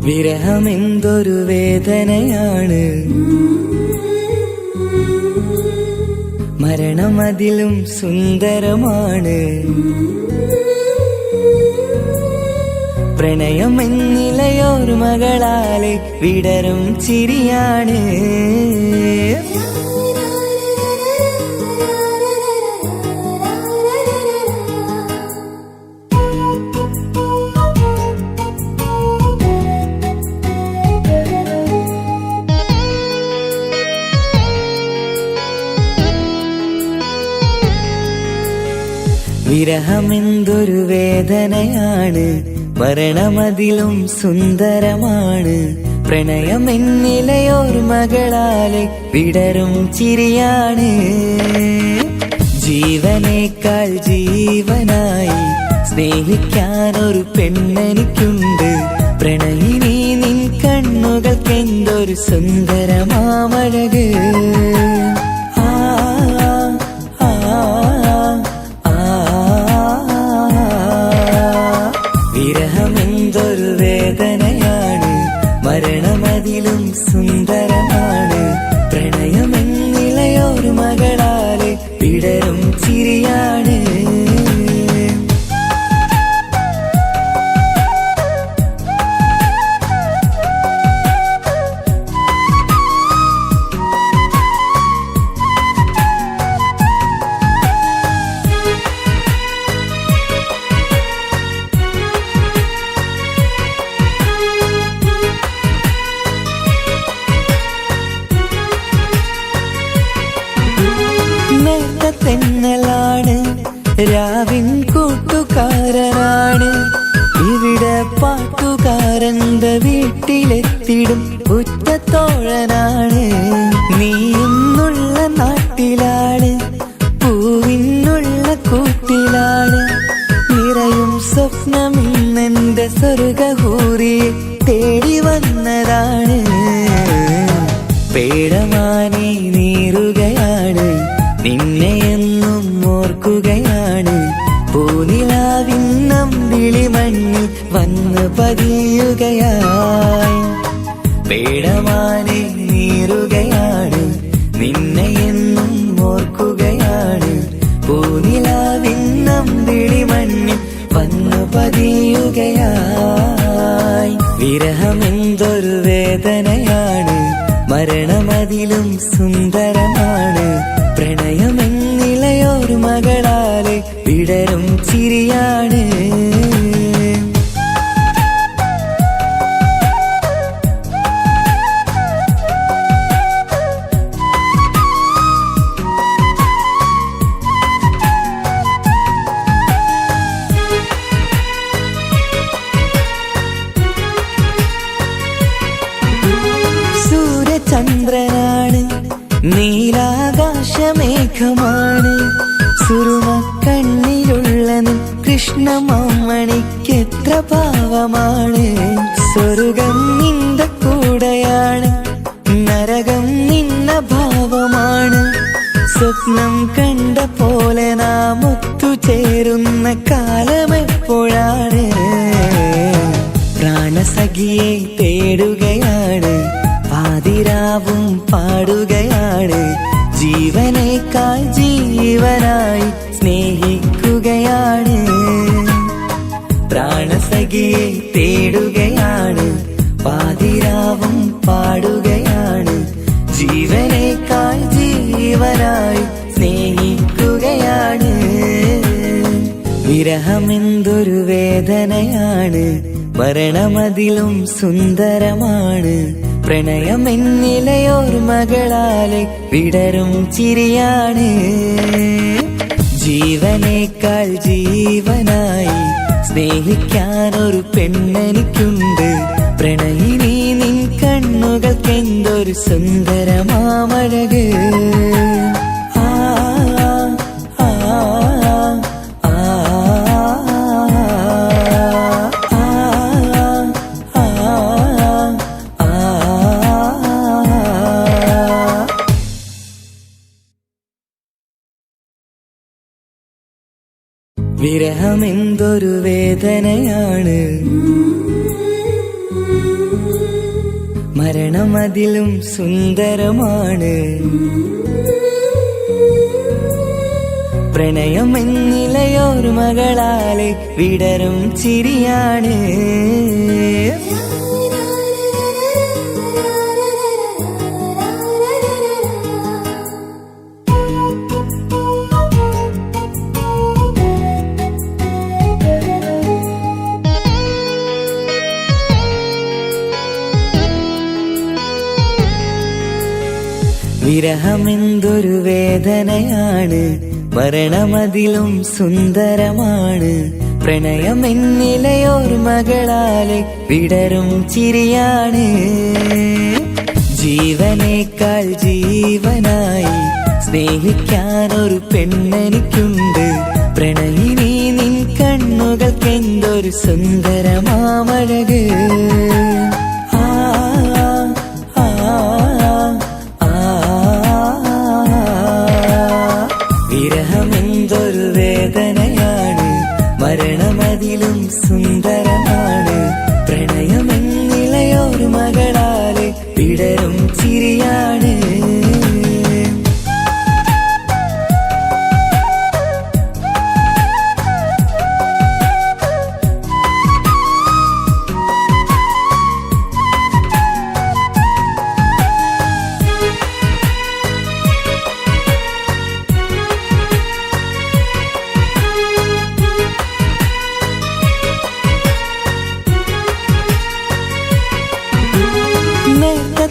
വിരഹമെന്തൊരു വേദനയാണ്, മരണമതിലും സുന്ദരമാണ്. പ്രണയമെന്നിലയോർമകളാലെ വിടരും ചിരിയാണ്. വിരഹമെന്തൊരു വേദനയാണ്, മരണമതിലും സുന്ദരമാണ്. പ്രണയമെന്നിലയോർമകളാലെ വിടരും ചിരിയാണ്. ജീവനേക്കാൾ ജീവനായി സ്നേഹിക്കാനൊരു പെണ്ണെനിക്കുണ്ട്. പ്രണയിനി നിൻ കണ്ണുകൾക്കെന്തൊരു സുന്ദരമാമഴക്. വിരഹമെന്തൊരു വേദനയാണ്, മരണമതിലും സുന്ദരമാണ്. പ്രണയമെന്നിലയോർമകളാലെ വിടരും ചിരിയാണ്. തെന്നലാണ് രാവിൻ കൂട്ടുകാരനാണ്. ഇവിടെ പാട്ടുകാരന്റെ വീട്ടിലെത്തിടും ഉറ്റത്തോഴനാണ്. നീയുന്നുള്ള നാട്ടിലാണ്, പൂവിനുള്ള കൂട്ടിലാണ്. നിറയും സ്വപ്നമിന്നെന്റെ സ്വർഗഹൂറിയെ തേടി വന്നതാണ്. പേടമാനെ നീറുകയാണ്, നിന്നെയെന്നും ഓർക്കുകയാണ്. പൂനിലാവിന്നമ്പിളി മണ്ണിൽ വന്ന് പതിയുകയായി. പേടമാനെ നീറുകയാണ്, നിന്നെയെന്നും ഓർക്കുകയാണ്. പൂനിലാവിന്നമ്പിളി മണ്ണിൽ വന്ന് പതിയുകയായി. വിരഹമെന്തൊരു വേദനയാണ്, മരണമതിലും സുന്ദരമാണ്. പ്രണയമെന്നിലയോർമകളാലെ വിടരും ചിരിയാണ്. സൂര്യചന്ദ്രനാണ്, നീലാകാശമേഘമാണ്. സുറുമക്കണ്ണിലുള്ളതും കൃഷ്ണമാമണിക്കെത്ര ഭാവമാണ്. സ്വർഗം നിന്റെ കൂടെയാണ്, നരകം നിന്ന ഭാവമാണ്. സ്വപ്നം കണ്ട പോലെ നാം ഒത്തുചേരുന്ന കാലമെപ്പോഴാണ്. പ്രാണസഖിയെ തേടുകയാണ്, പാതിരാവും പാടുകയാണ്. ജീവനേക്കാൾ ജീവനായി സ്നേഹിക്കുകയാണ്. പ്രാണസഖിയെ തേടുകയാണ്, പാതിരാവും പാടുകയാണ്. ജീവനേക്കാൾ ജീവനായി സ്നേഹിക്കുകയാണ്. വിരഹമെന്തൊരു വേദനയാണ്, മരണമതിലും സുന്ദരമാണ്. പ്രണയമെന്നിലയോർമകളാലെ വിടരും ചിരിയാണ്. ജീവനേക്കാൾ ജീവനായി സ്നേഹിക്കാനൊരു പെണ്ണെനിക്കുണ്ട്. പ്രണയിനി നിൻ കണ്ണുകൾക്കെന്തൊരു സുന്ദരമാമഴക്. വിരഹമെന്തൊരു വേദനയാണ്, മരണം അതിലും സുന്ദരമാണ്. പ്രണയം എന്നിലയോർമകളാലെ വിടരും ചിരിയാണ്. വിരഹമെന്തൊരു വേദനയാണ്, മരണമതിലും സുന്ദരമാണ്. പ്രണയം എന്നിലയോർമകളാലെ വിടരും ചിരിയാണ്. ജീവനേക്കാൾ ജീവനായി സ്നേഹിക്കാനൊരു പെണ്ണെനിക്കുണ്ട്. പ്രണയിനി നിൻ കണ്ണുകൾക്കെന്തൊരു സുന്ദരമാമഴക്. വിരഹമെന്തൊരു വേദനയാണ്, മരണമതിലും സുന്ദരമാണ്. പ്രണയമെന്നിലയോർമകളാലെ വിടരും ചിരിയാണ്.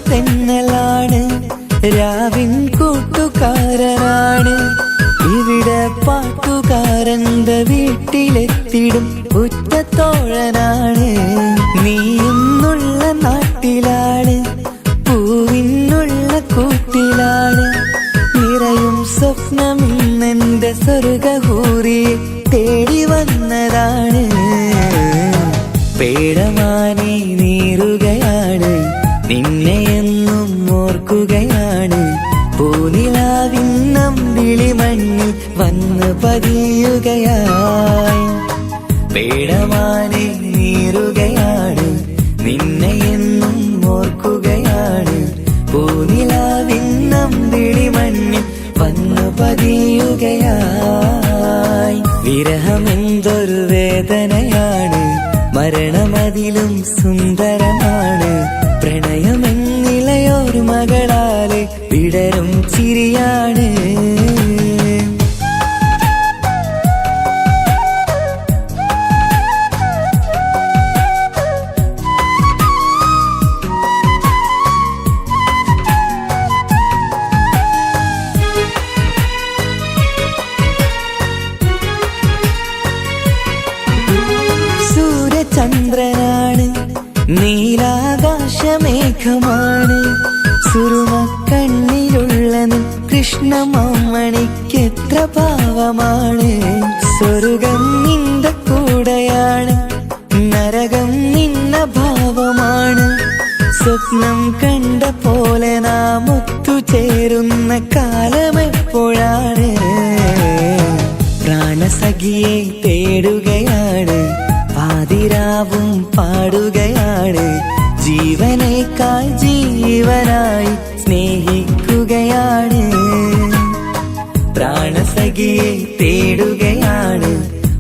തെന്നലാണ് രാവിൻ കൂട്ടുകാരനാണ്. ഇവിടെ പാട്ടുകാരന്റെ വീട്ടിലെത്തിടും ഉറ്റത്തോഴനാണ്. നീയെന്നുള്ള നാട്ടിലാണ്, പൂവിനുള്ള കൂട്ടിലാണ്. നിറയും സ്വപ്നമിന്നെന്റെ സ്വർഗഹൂറിയെ തേടി വന്നതാണ്. പേടമാനെ നീറുകയാണ്, നിന്നെയെന്നും ഓർക്കുകയാണ്. പൂനിലാവിന്നം വിളിമണ്ണിൽ വന്ന് പതിയുകയായി. പേടമാനെ നീറുകയാണ്, നിന്നെയെന്നും ഓർക്കുകയാണ്. പൂനിലാവിന്നം വിളിമണ്ണിൽ വന്ന് പതിയുകയായി. വിരഹമെന്തൊരു വേദനയാണ്, മരണമതിലും സുന്ദരമാണ്. പ്രണയമെന്നിലയോർമകളാലെ വിടരും ചിരിയാണ്. സൂര്യചന്ദ്രനാണ്, നീലാകാശമേഘമാണ്. സുറുമ കണ്ണിലുള്ള നിൻ കൃഷ്ണമാമണിക്കെത്ര ഭാവമാണ്. സ്വർഗം നിന്റെ കൂടെയാണ്, നരകം നിന്ന ഭാവമാണ്. സ്വപ്നം കണ്ട പോലെ നാം ഒത്തുചേരുന്ന കാലമെപ്പോഴാണ്. പ്രാണസഖിയെ തേടുകയാണ്, പാതിരാവും പാടുകയാണ്. ജീവനേക്കാൾ ജീവനായി സ്നേഹിക്കുകയാണ്. പ്രാണസഖിയെ തേടുകയാണ്,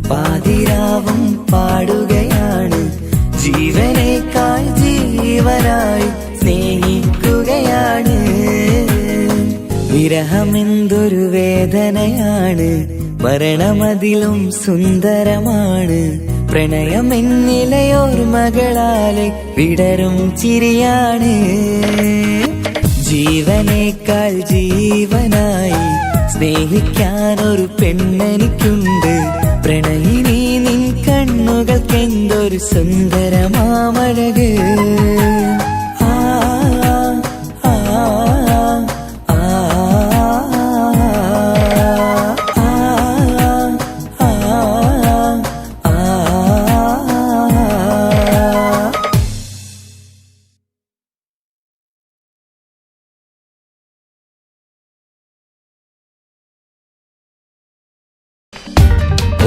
പാതിരാവും പാടുകയാണ്. ജീവനേക്കാൾ ജീവനായി സ്നേഹിക്കുകയാണ്. വിരഹമെന്തൊരു വേദനയാണ്, മരണമതിലും സുന്ദരമാണ്. പ്രണയമെന്നിലയോർമകളാലെ വിടരും ചിരിയാണ്. ജീവനേക്കാൾ ജീവനായി സ്നേഹിക്കാനൊരു പെണ്ണെനിക്കുണ്ട്. പ്രണയിനി നിൻ കണ്ണുകൾക്കെന്തൊരു സുന്ദരമാമഴക്.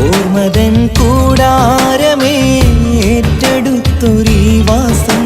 ഓർമ്മതൻ കൂടാരമേ ഏറ്റെടുത്തൊരീ വാസം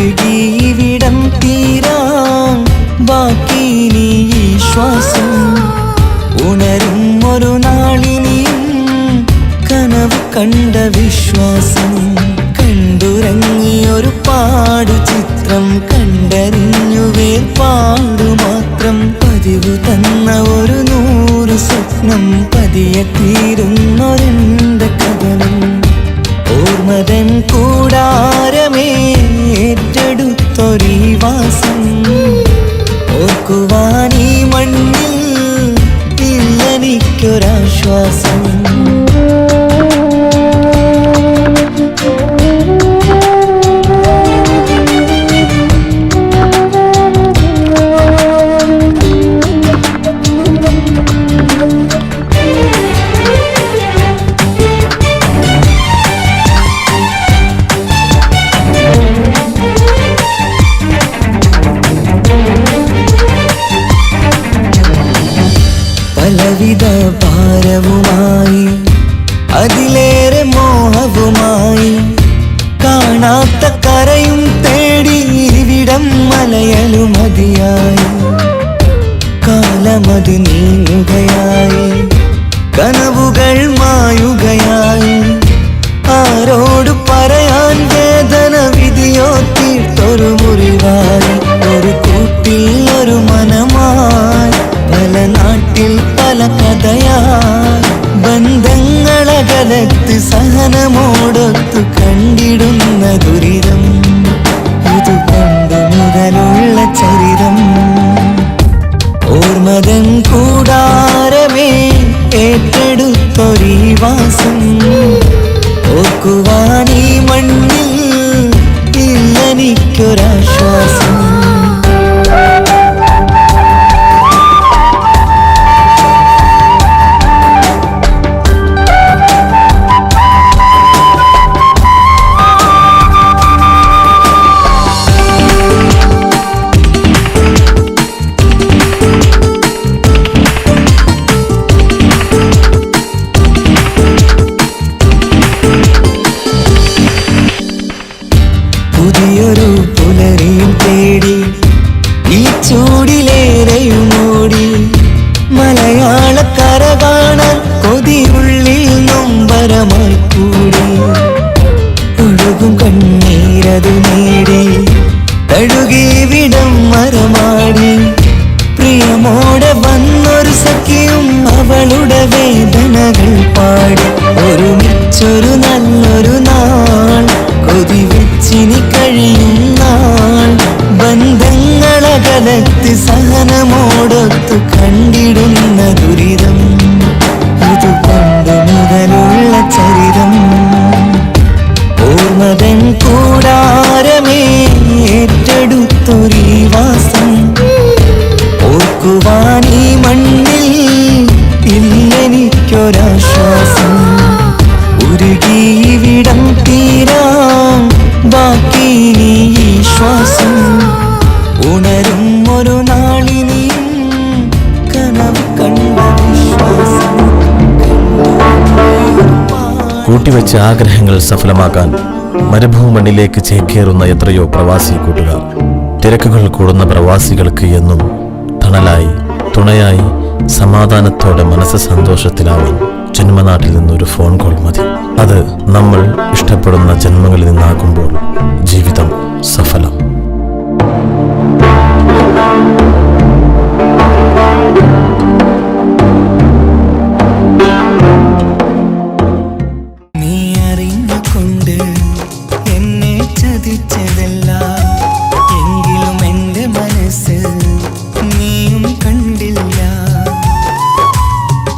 ഉരുകിയിവിടം തീരാൻ ബാക്കി നീ ഈ ശ്വാസം. ഉണരും ഒരു നാളിനിയും കനവ് കണ്ട വിശ്വാസം. കണ്ടുറങ്ങിയൊരു പാടു ചിത്രം കണ്ടറിഞ്ഞു വേർപാടു മാത്രം. പതിവ് തന്ന ഒരു 100 സ്വപ്നം പതിയെ തീരുന്നൊരെന്റെ കഥനം. ഓർമ്മതൻ കൂടാരമേ ഏറ്റെടുത്തൊരീ വാസം. ഓർക്കുവാൻ ഈ മണ്ണിൽ ഇല്ലെനിക്കൊരാശ്വാസം. പലവിധ ഭാരവുമായി അതിലേറെ മോഹവുമായി കാണാത്ത കരയും തേടി ഇവിടം മലയലു മതിയായി. കാലമത് നീങ്ങുകയായി കനവുകൾ മായുകയായി. ആരോട് പറയാൻ വേദന വിധിയോ തീർത്തൊരു മുറിവായി. ഒരു കൂട്ടിൽ ഒരു മനമായി പല നാട്ടിൽ പല കഥയായി. ബന്ധങ്ങളകലത്ത് സഹനമോടൊത്തു കണ്ടിടുന്ന ദുരിതം. ഇത് പണ്ട് മുതലുള്ള ചരിതം. ഓർമ്മതൻ കൂടാരമേ ഏറ്റെടുത്തൊരീ വാസം. ഓർക്കുവാൻ ഈ മണ്ണിൽ ഇല്ലെനിക്കൊരാശ്വാസം. പുതിയൊരു പുലരിയും തേടി ഈ ചൂടിലേറെയും ഓടി. മലയാളക്കര കാണാൻ കൊതിയുള്ളിൽ നൊമ്പരമായി കൂടി. ഒഴുകും കണ്ണീരതു നേടി തഴുകി വിടം മരമാടി. പ്രിയമോടെ വന്നൊരു സഖിയും അവളുടെ വേദനകൾ പാടി. ഒരുമിച്ചൊരു നല്ലൊരു നാൾ കൊതി വെച്ചിനി കഴിയും നാൾ. ബന്ധങ്ങളകലത്ത് സഹനമോടൊത്തു കണ്ടിടുന്ന ദുരിതം. ഇത് പണ്ട് മുതലുള്ള ചരിതം. ഓർമ്മതൻ കൂടാരമേ ഏറ്റെടുത്തൊരീ വാസം. ഓർക്കുവാൻ ഈ മണ്ണിൽ ഇല്ലെനിക്കൊരാശ്വാസം. ഉരുകിയിവിടം തീരാൻ ബാക്കി നീ ഈ ശ്വാസം. ഉണരും ഒരു നാളിനിയും കനവ് കണ്ട വിശ്വാസം. കൂട്ടിവെച്ച ആഗ്രഹങ്ങൾ സഫലമാക്കാൻ മരുഭൂമണ്ണിലേക്ക് ചേക്കേറുന്ന എത്രയോ പ്രവാസി കൂട്ടുകാർ. തിരക്കുകൾ കൂടുന്ന പ്രവാസികൾക്ക് എന്നും തണലായി തുണയായി സമാധാനത്തോടെ മനസ്സ് സന്തോഷത്തിലാവാൻ ജന്മനാട്ടിൽ നിന്നൊരു ഫോൺ കോൾ മതി. അത് നമ്മൾ ഇഷ്ടപ്പെടുന്ന ജന്മങ്ങളിൽ നിന്നാകുമ്പോൾ ജീവിതം സഫലം. നീ അറിഞ്ഞുകൊണ്ട് എന്നെ ചതിച്ചതല്ല. എങ്കിലും എൻ്റെ മനസ്സ് നീയും കണ്ടില്ല.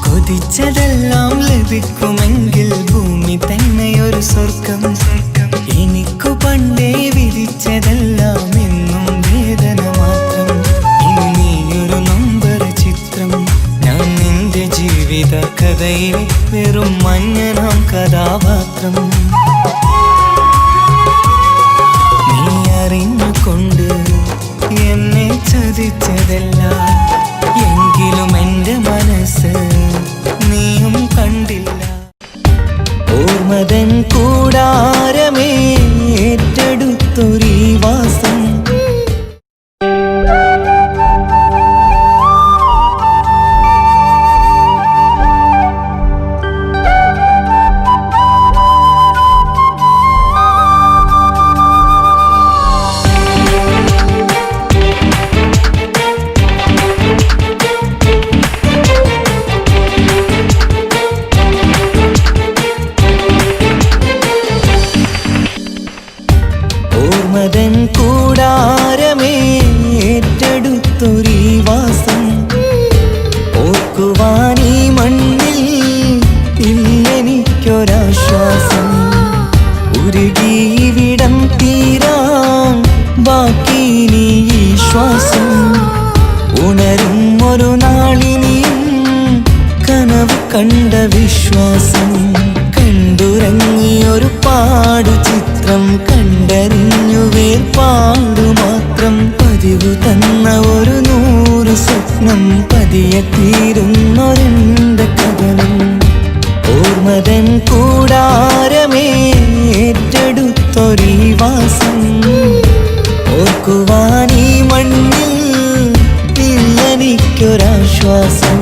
കൊതിച്ചതെല്ലാം ലഭിക്കുമെങ്കിൽ ഭൂമി തന്നെയൊരു സ്വർഗം. എനിക്കു പണ്ടേ വിധിച്ചതെല്ലാം എന്നും വേദന മാത്രം. ഇനി നീയൊരു നമ്പർ ചിത്രം. ഞാൻ നിന്റെ ജീവിത കഥയിലെ വെറും മഞ്ഞനാം കഥാപാത്രം. നീ അറിഞ്ഞുകൊണ്ട് എന്നെ ചതിച്ചതല്ല. എങ്കിലും എൻ്റെ മനസ്സ് നീയും കണ്ടില്ല. ഓർമ്മതൻ കൂടാരമേ ഏറ്റെടുത്തൊരീ വാസം. ഓർമ്മതൻ കൂടാരമേ ഏറ്റെടുത്തൊരീ വാസം. ഓർക്കുവാനീ മണ്ണിൽ ഇല്ലെനിക്കൊരാശ്വാസം. ഉരുകിവിടം തീരാൻ ബാക്കി നീ ഈ ശ്വാസം. ഉണരും ഒരു നാളിനിയും കനവ് കണ്ട വിശ്വാസം. കണ്ടുറങ്ങിയൊരു പാടു ചിത്രം കണ്ടറിഞ്ഞു വേർപാടു മാത്രം. പതിവു തന്ന ഒരു 100 സ്വപ്നം പതിയെ തീരുന്നൊരെന്റെ കഥനം. ഓർമ്മതൻ കൂടാരമേ ഏറ്റെടുത്തൊരീ വാസം. ഓർക്കുവാനീ മണ്ണിൽ ഇല്ലെനിക്കൊരാശ്വാസം.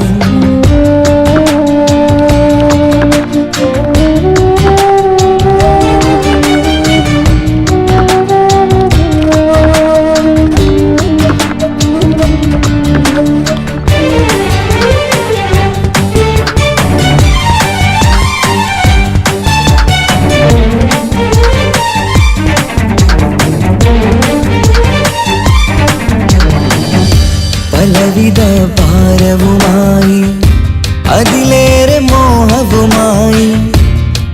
പലവിധ ഭാരവുമായി അതിലേറെ മോഹവുമായി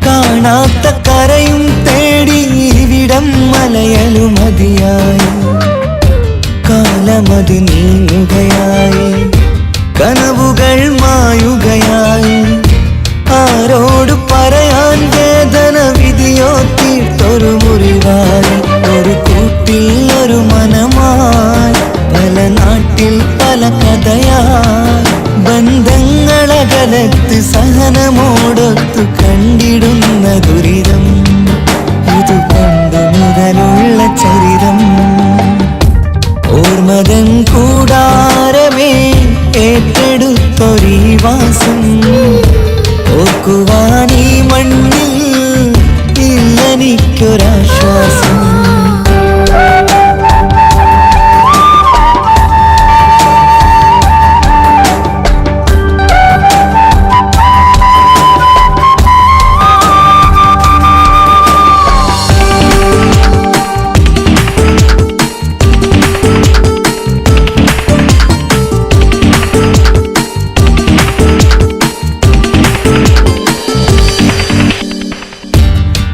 കാണാത്ത കരയും തേടി ഇവിടം മലയലു മതിയായി. കാലമത് നീങ്ങുകയായി കനവുകൾ മായുകയായി. ആരോട് പറയാൻ വേദന വിധിയോ തീർത്തൊരു മുറിവായി. ഒരു കൂട്ടിൽ ഒരു മനമായി പല നാട്ടിൽ പല കഥയായി. ബന്ധങ്ങളകലത്ത് സഹനമോടൊത്തു കണ്ടിടുന്ന ദുരിതം. ഇത് പണ്ട് മുതലുള്ള ചരിതം. ഓർമ്മതൻ കൂടാരമേ ഏറ്റെടുത്തൊരീ വാസം. ഓർക്കുവാനീ മണ്ണിൽ ഇല്ലെനിക്കൊരാശ്വാസം.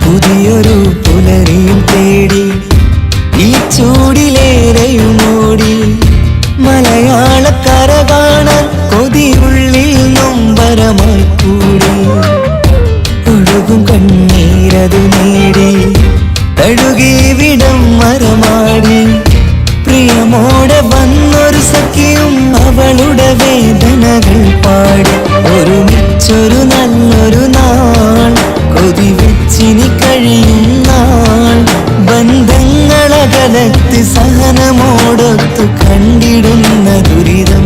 പുതിയൊരു പുലരിയും തേടി ഈ ചൂടിലേറെയുമോടി. മലയാളക്കര കാണാൻ കൊതിയുള്ളിൽ നൊമ്പരമായി കൂടി. ഒഴുകും കണ്ണീരതു നേടി തഴുകി വിടം മരമാടി. പ്രിയമോടെ വന്നൊരു സഖിയും അവളുടെ വേദനകൾ പാടി. ഒരുമിച്ചൊരു നല്ലൊരു നാൾ കൊതി വെച്ചിനി കഴിയും നാൾ. ബന്ധങ്ങളകലത്ത് സഹനമോടൊത്തു കണ്ടിടുന്ന ദുരിതം.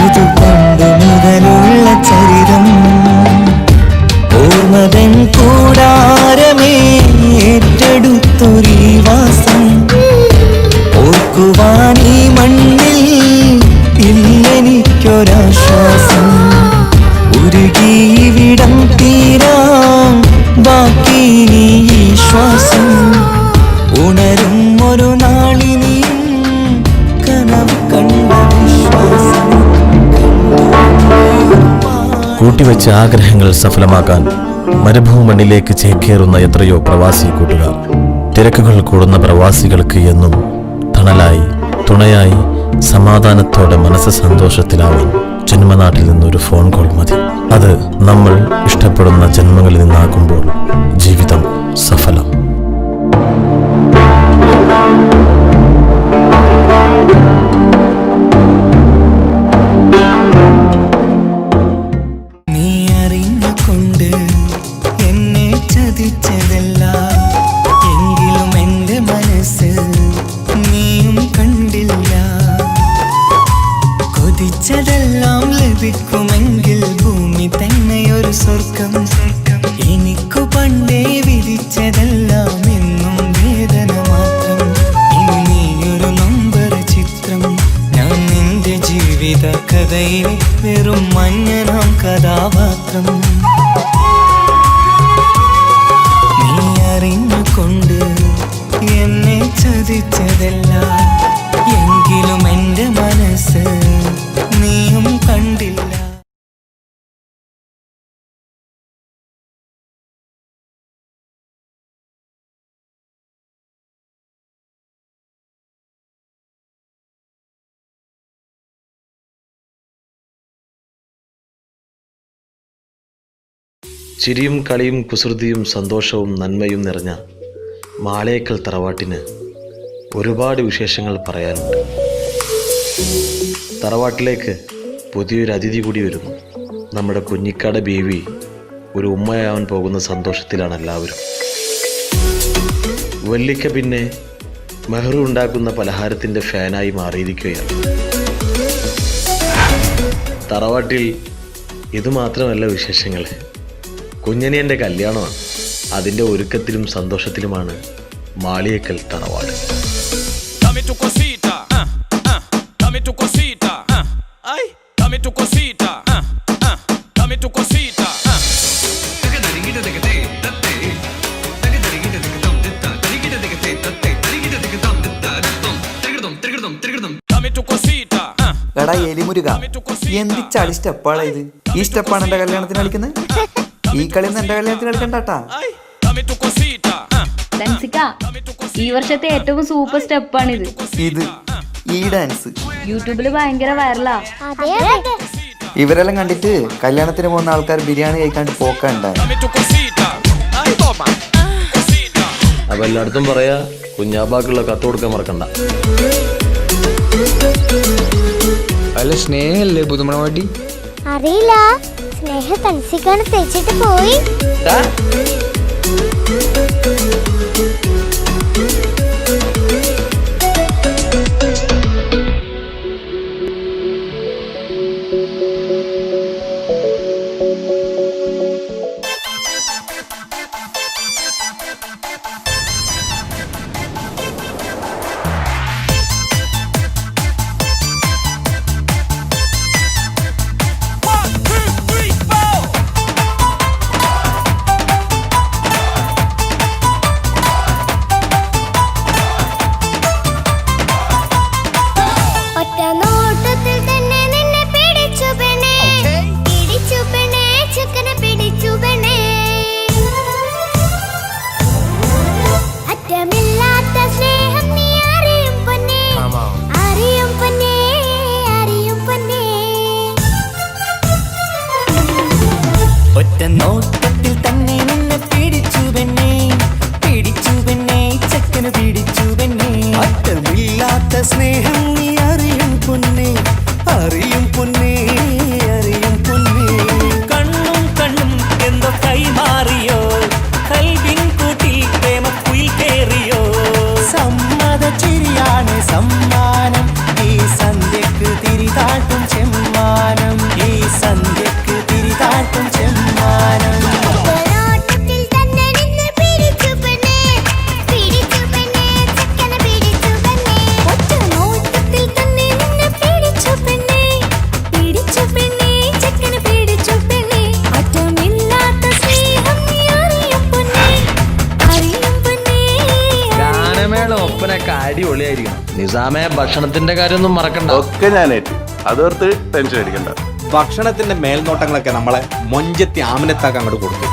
ഇത് പണ്ട് മുതലുള്ള ചരിതം. ഓർമ്മതൻ കൂടാരമേ ഏറ്റെടുത്തൊരീ വാസം. ഓർക്കുവാനീ മണ്ണിൽ ഇല്ലെനിക്കൊരാശ്വാസം. ഉരുകിവിടം തീരാൻ ബാക്കി നീ ഈ ശ്വാസം. ഉണരും ഒരു നാളിനിയും കനവ് കണ്ട വിശ്വാസം. കൂട്ടിവെച്ച ആഗ്രഹങ്ങൾ സഫലമാക്കാൻ മരുഭൂമണ്ണിലേക്ക് ചേക്കേറുന്ന എത്രയോ പ്രവാസി കൂട്ടുകാർ. തിരക്കുകൾ കൂടുന്ന പ്രവാസികൾക്ക് എന്നും തണലായി തുണയായി സമാധാനത്തോടെ മനസ്സ് സന്തോഷത്തിലാവാൻ ജന്മനാട്ടിൽ നിന്നൊരു ഫോൺ കോൾ മതി. അത് നമ്മൾ ഇഷ്ടപ്പെടുന്ന ജന്മങ്ങളിൽ നിന്നാകുമ്പോൾ ജീവിതം സഫലം. നീ അറിഞ്ഞുകൊണ്ട് എന്നെ ചതിച്ചതല്ല എങ്കിലും എൻ്റെ മനസ്സ് കഥയിലെ വെറും മഞ്ഞനാം കഥാപാത്രം. നീ അറിഞ്ഞുകൊണ്ട് എന്നെ ചതിച്ചതല്ല, എങ്കിലും എൻ്റെ മനസ്സ് നീയും കണ്ടില്ല. ചിരിയും കളിയും കുസൃതിയും സന്തോഷവും നന്മയും നിറഞ്ഞ മാളേക്കൽ തറവാട്ടിന് ഒരുപാട് വിശേഷങ്ങൾ പറയാനുണ്ട്. തറവാട്ടിലേക്ക് പുതിയൊരു അതിഥി കൂടി വരുന്നു. നമ്മുടെ കുഞ്ഞിക്കാട് ബീവി ഒരു ഉമ്മയാവാൻ പോകുന്ന സന്തോഷത്തിലാണ് എല്ലാവരും. വല്ലിക്ക പിന്നെ മെഹ്റു ഉണ്ടാക്കുന്ന പലഹാരത്തിൻ്റെ ഫാനായി മാറിയിരിക്കുകയാണ്. തറവാട്ടിൽ ഇതുമാത്രമല്ല വിശേഷങ്ങൾ, കുഞ്ഞനിയൻ്റെ കല്യാണമാണ്. അതിൻ്റെ ഒരുക്കത്തിലും സന്തോഷത്തിലുമാണ് മാളിയേക്കൽ തറവാട്. എടാ എലിമുരുക, എന്ത് ചളി സ്റ്റെപ്പാണ് ഇത്? ഈ സ്റ്റെപ്പാണ് എന്റെ കല്യാണത്തിന് കളിക്കുന്നത്? ഈ കളിയൊന്നും എന്റെ കല്യാണത്തിന് കളിക്കണ്ടാട്ടാ. ഈ വർഷത്തെ ഏറ്റവും സൂപ്പർ സ്റ്റെപ്പാണിത്. ഇത് ഈ ഡാൻസ് യൂട്യൂബില് ഭയങ്കര വൈറലാ. ഇവരെല്ലാം കണ്ടിട്ട് കല്യാണത്തിന് പോകുന്ന ആൾക്കാർ ബിരിയാണി കഴിക്കാണ്ട് പോക്കണ്ടായി. അപ്പൊ എല്ലായിടത്തും പറയാ, കുഞ്ഞാപ്പാക്കുള്ള കത്ത് കൊടുക്കാൻ മറക്കണ്ട. അല്ല സ്നേഹല്ലേ പുതുമണവാട്ടി? അറിയില്ല, സ്നേഹ തൻസിക്കാണ് തേച്ചിട്ട് പോയി. ഒറ്റ നോട്ടത്തിൽ തന്നെ നിന്നെ പിടിച്ചു പെണ്ണേ, പിടിച്ചു പെണ്ണേ, ചക്കന് പിടിച്ചു പെണ്ണേ. അറ്റമില്ലാത്ത സ്നേഹം നീ അറിയും പൊന്നേ, അറിയും പൊന്നേ, അറിയും പൊന്നേ. കണ്ണും കണ്ണും എന്തോ കൈമാറിയോ, കൽവിൻ കൂട്ടിൽ പ്രേമക്കുയിൽ കേറിയോ. സമ്മത ചിരിയാണ് സമ്മാനം, ഈ സന്ധ്യക്ക് തിരിതാട്ടും ചെമ്മാനം, ഈ സന്ധ്യക്ക് തിരിതാട്ടും ചെമ്മാനം. ഒപ്പനൊക്കെ അടിപൊളിയായിരിക്കണം. നിസാമെ ഭക്ഷണത്തിന്റെ കാര്യമൊന്നും മറക്കണ്ട. ഒക്കെ ഞാൻ ഏറ്റു, അതോർത്ത് ടെൻഷൻ അടിക്കണ്ട. ഭക്ഷണത്തിന്റെ മേൽനോട്ടങ്ങളൊക്കെ നമ്മളെ മൊഞ്ചത്തി ആമിനത്താക്ക് അങ്ങോട്ട് കൊടുക്കും.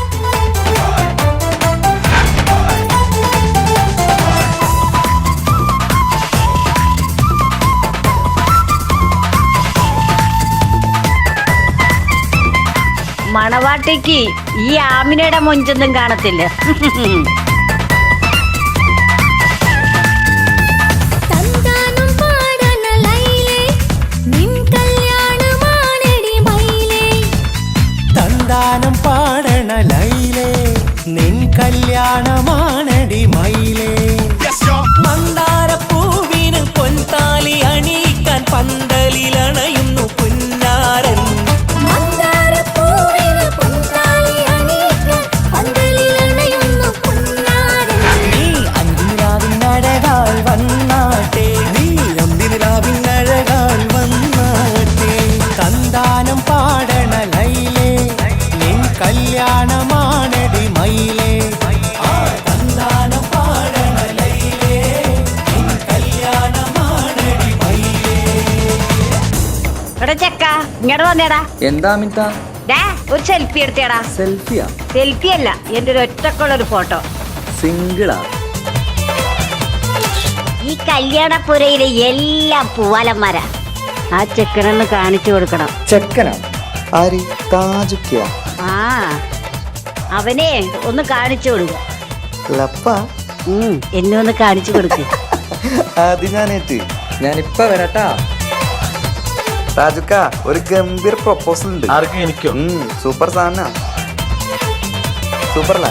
മണവാട്ടിക്ക് ഈ ആമിനയുടെ മൊഞ്ചൊന്നും കാണത്തില്ല. തന്താനം പാടണ ലൈലേ, നിൻ കല്യാണമാണടി മയിലേ. മന്ദാരപ്പൂവിന് പൊൻതാലി അണിയിക്കാൻ പന്തലിലണയുന്നു പുന്നാരൻ. മന്ദാരപ്പൂവിന് പൊൻതാലി അണിയിക്കാൻ പന്തലിലണയുന്നു പുന്നാരൻ. ഇങ്ങോട്ട് വന്നേടാ. എന്താ അമിത? ഡാ ഒരു സെൽഫി എടുത്തേടാ. സെൽഫിയാ? സെൽഫി അല്ല, എന്റെ ഒരു ഒറ്റക്കുള്ളൊരു ഫോട്ടോ. സിംഗിളാ? ഈ കല്യാണപ്പുരയിലെ എല്ലാം പൂവാലന്മാരാ. ആ ചെക്കനൊന്ന് കാണിച്ചു കൊടുക്കണം. ചെക്കനാ? ആര്? താജുക്കിയാ? ആ അവനെ ഒന്ന് കാണിച്ചു കൊടുക്ക. ലപ്പ? എന്നെ ഒന്ന് കാണിച്ചു കൊടുക്ക്. അത് ഞാനേറ്റ്. ഞാനിപ്പ വരാട്ടാ. താജുക്ക, ഒരു ഗംഭീർ പ്രൊപ്പോസൽ ഉണ്ട്. ആർക്കും എനിക്കോ? സൂപ്പർ സാധന. സൂപ്പർലാ.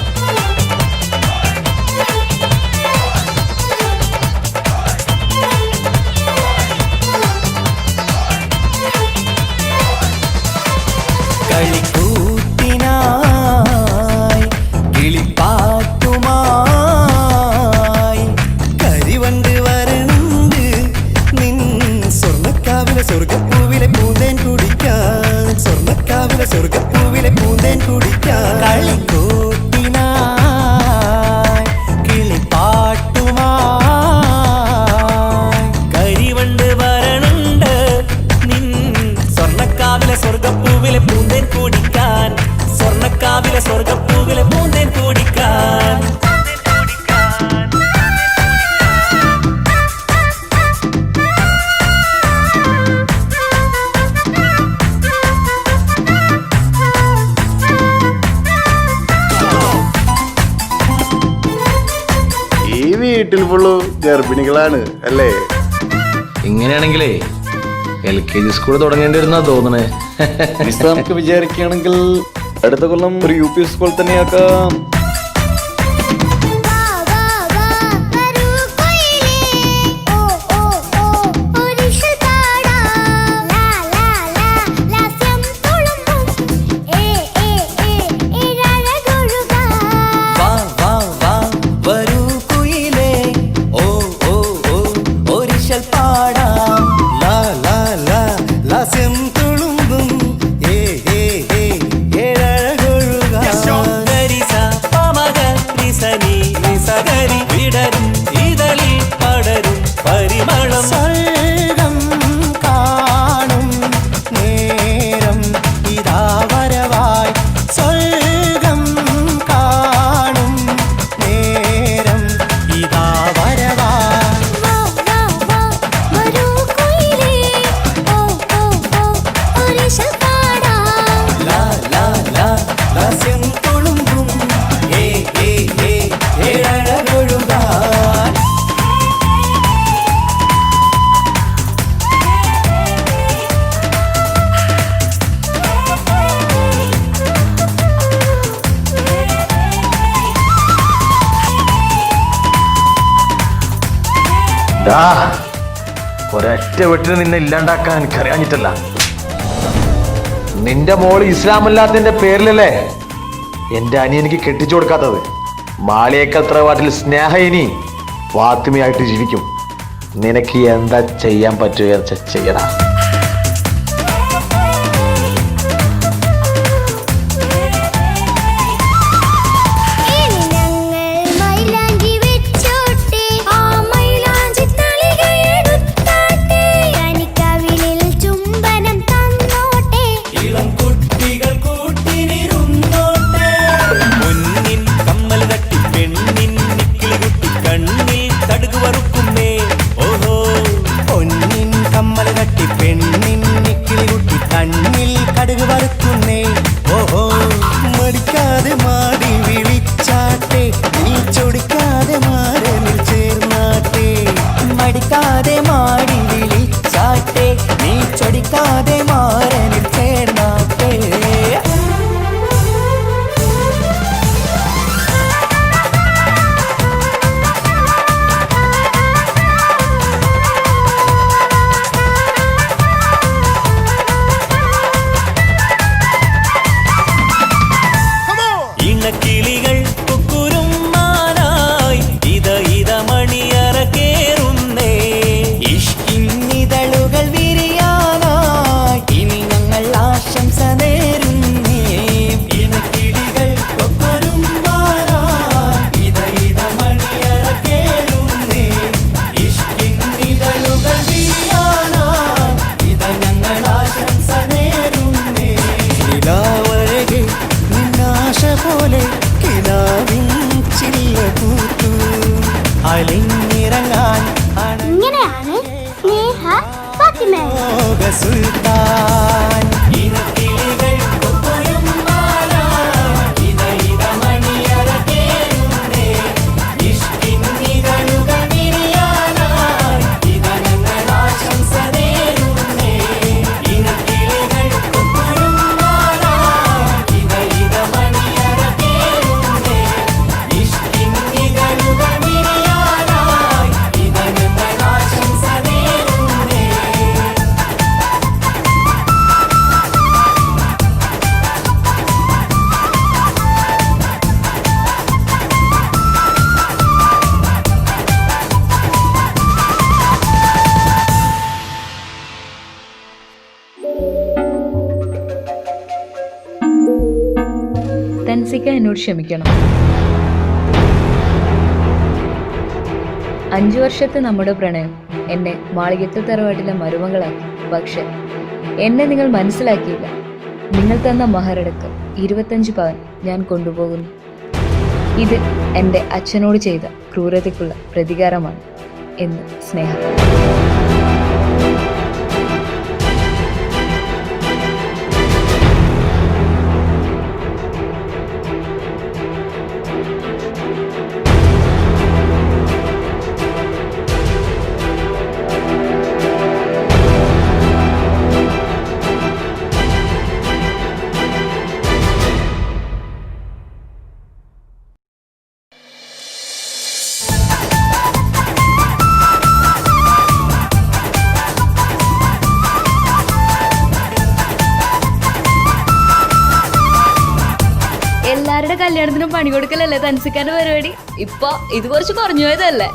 കളിക്കൂത്തിനായി കിളിപ്പാട്ടുമായി കരിവണ്ട് വരണ്ട് നിൻ സ്വർണ്ണക്കാവിലെ സ്വർഗപ്പൂവിലെ പൂന്തേൻ കുടിക്കാൻ, സ്വർണ്ണക്കാവിലെ സ്വർഗപ്പൂവിലെ പൂന്തേൻ കുടിക്കാൻ. കളിക്കൂത്തിനായി കിളിപ്പാട്ടുമായി കരിവണ്ട് വരണ്ട് നിൻ സ്വർണ്ണക്കാവിലെ സ്വർഗപ്പൂവിലെ പൂന്തേൻ കുടിക്കാൻ, സ്വർണ്ണക്കാവിലെ സ്വർഗപ്പൂവിലെ പൂന്തേൻ കുടിക്കാൻ. ഈ വീട്ടിൽ ഫുള്ളു ഗർഭിണികളാണ് അല്ലേ? ഇങ്ങനെയാണെങ്കിലേ LKG സ്കൂൾ തുടങ്ങേണ്ടി വരുന്നാ തോന്നണേ. നമുക്ക് വിചാരിക്കുകയാണെങ്കിൽ അടുത്ത കൊല്ലം ഒരു UP സ്കൂൾ തന്നെയാക്കാം. വാ വാ വാ വരൂ കുയിലേ, ഓ ഓ ഓ ഒരിശൽ പാടാം. ലാ ലാ ലാ ലാസ്യം തുളുമ്പും ഏ ഏ ഏ ഏഴഴകൊഴുകാം. ഗരിസ പമഗ നിസനി നിസഗരി വിടരും ഇതളിൽ പടരും പരിമളം. സ്വർഗം കാണും നേരം ഇതാ വരവായി, സ്വർഗം കാണും നേരം ഇതാ വരവായി. ലാ ലാ ലാ ലാസ്യം തുളുമ്പും ഏ ഏ ഏ ഏഴഴകൊഴുകാൻ. ഒരൊറ്റ വീട്ടിൽ നിന്നെ ഇല്ലാണ്ടാക്കാൻ എനിക്കറിയാഞ്ഞിട്ടല്ല. നിന്റെ മോള് ഇസ്ലാമല്ലാത്തതിന്റെ പേരിലല്ലേ എന്റെ അനിയനിക്ക് കെട്ടിച്ചു കൊടുക്കാത്തത്. മാളിയേക്കൽ തറവാട്ടിൽ സ്നേഹ ഇനി ഫാത്തിമയായിട്ട് ജീവിക്കും. നിനക്ക് എന്താ ചെയ്യാൻ പറ്റുക ചെയ്യടാ. ഇളം കുട്ടികൾ കൂട്ടിനിരുന്നോട്ടെ, പൊന്നിൻ കമ്മൽ തട്ടി പെണ്ണിൻ നിക്കിളി കുട്ടി കണ്ണിൽ കടുക് വറുക്കുന്നേ. ഓഹോ പൊന്നിൻ കമ്മൽ തട്ടി ഇങ്ങനെയാണ് സ്നേഹ ഫാത്തിമ. സുൽത്താൻ ഇനക്കിളികൾ കൊക്കൊഴും മാല ഇത ഇത മണിയറ കേറുന്നേ ഇഷ്കിൻ നിഴലുകൾ വിരിയാനായി ഇത ഞങ്ങൾ ആശംസ നേരുന്നേ ഇനക്കിളികൾ കൊക്കൊഴും മാല ഇത ഇത മണിയറ കേറുന്നേ ഇഷ്കിൻ നിഴലുകൾ വിരിയാനായി ഇത ഞങ്ങൾ ആശംസ നേരുന്നേ. തൻസിക്ക എന്നോട് ക്ഷമിക്കണം. 5 വർഷത്തെ നമ്മുടെ പ്രണയം എന്നെ മാളികത്തെ തറവാട്ടിലെ മരുമകളാക്കി. പക്ഷെ എന്നെ നിങ്ങൾ മനസ്സിലാക്കിയില്ല. നിങ്ങൾ തന്ന മഹറടക്കം 25 പവൻ ഞാൻ കൊണ്ടുപോകുന്നു. ഇത് എൻ്റെ അച്ഛനോട് ചെയ്ത ക്രൂരതയ്ക്കുള്ള പ്രതികാരമാണ് എന്ന് സ്നേഹ. എല്ലാവരുടെ കല്യാണത്തിനും പണി കൊടുക്കലല്ലേ തൻസിക്കാന്റെ പരിപാടി. ഇപ്പൊ ഇത് കുറച്ച് കുറഞ്ഞു പോയതല്ലേ.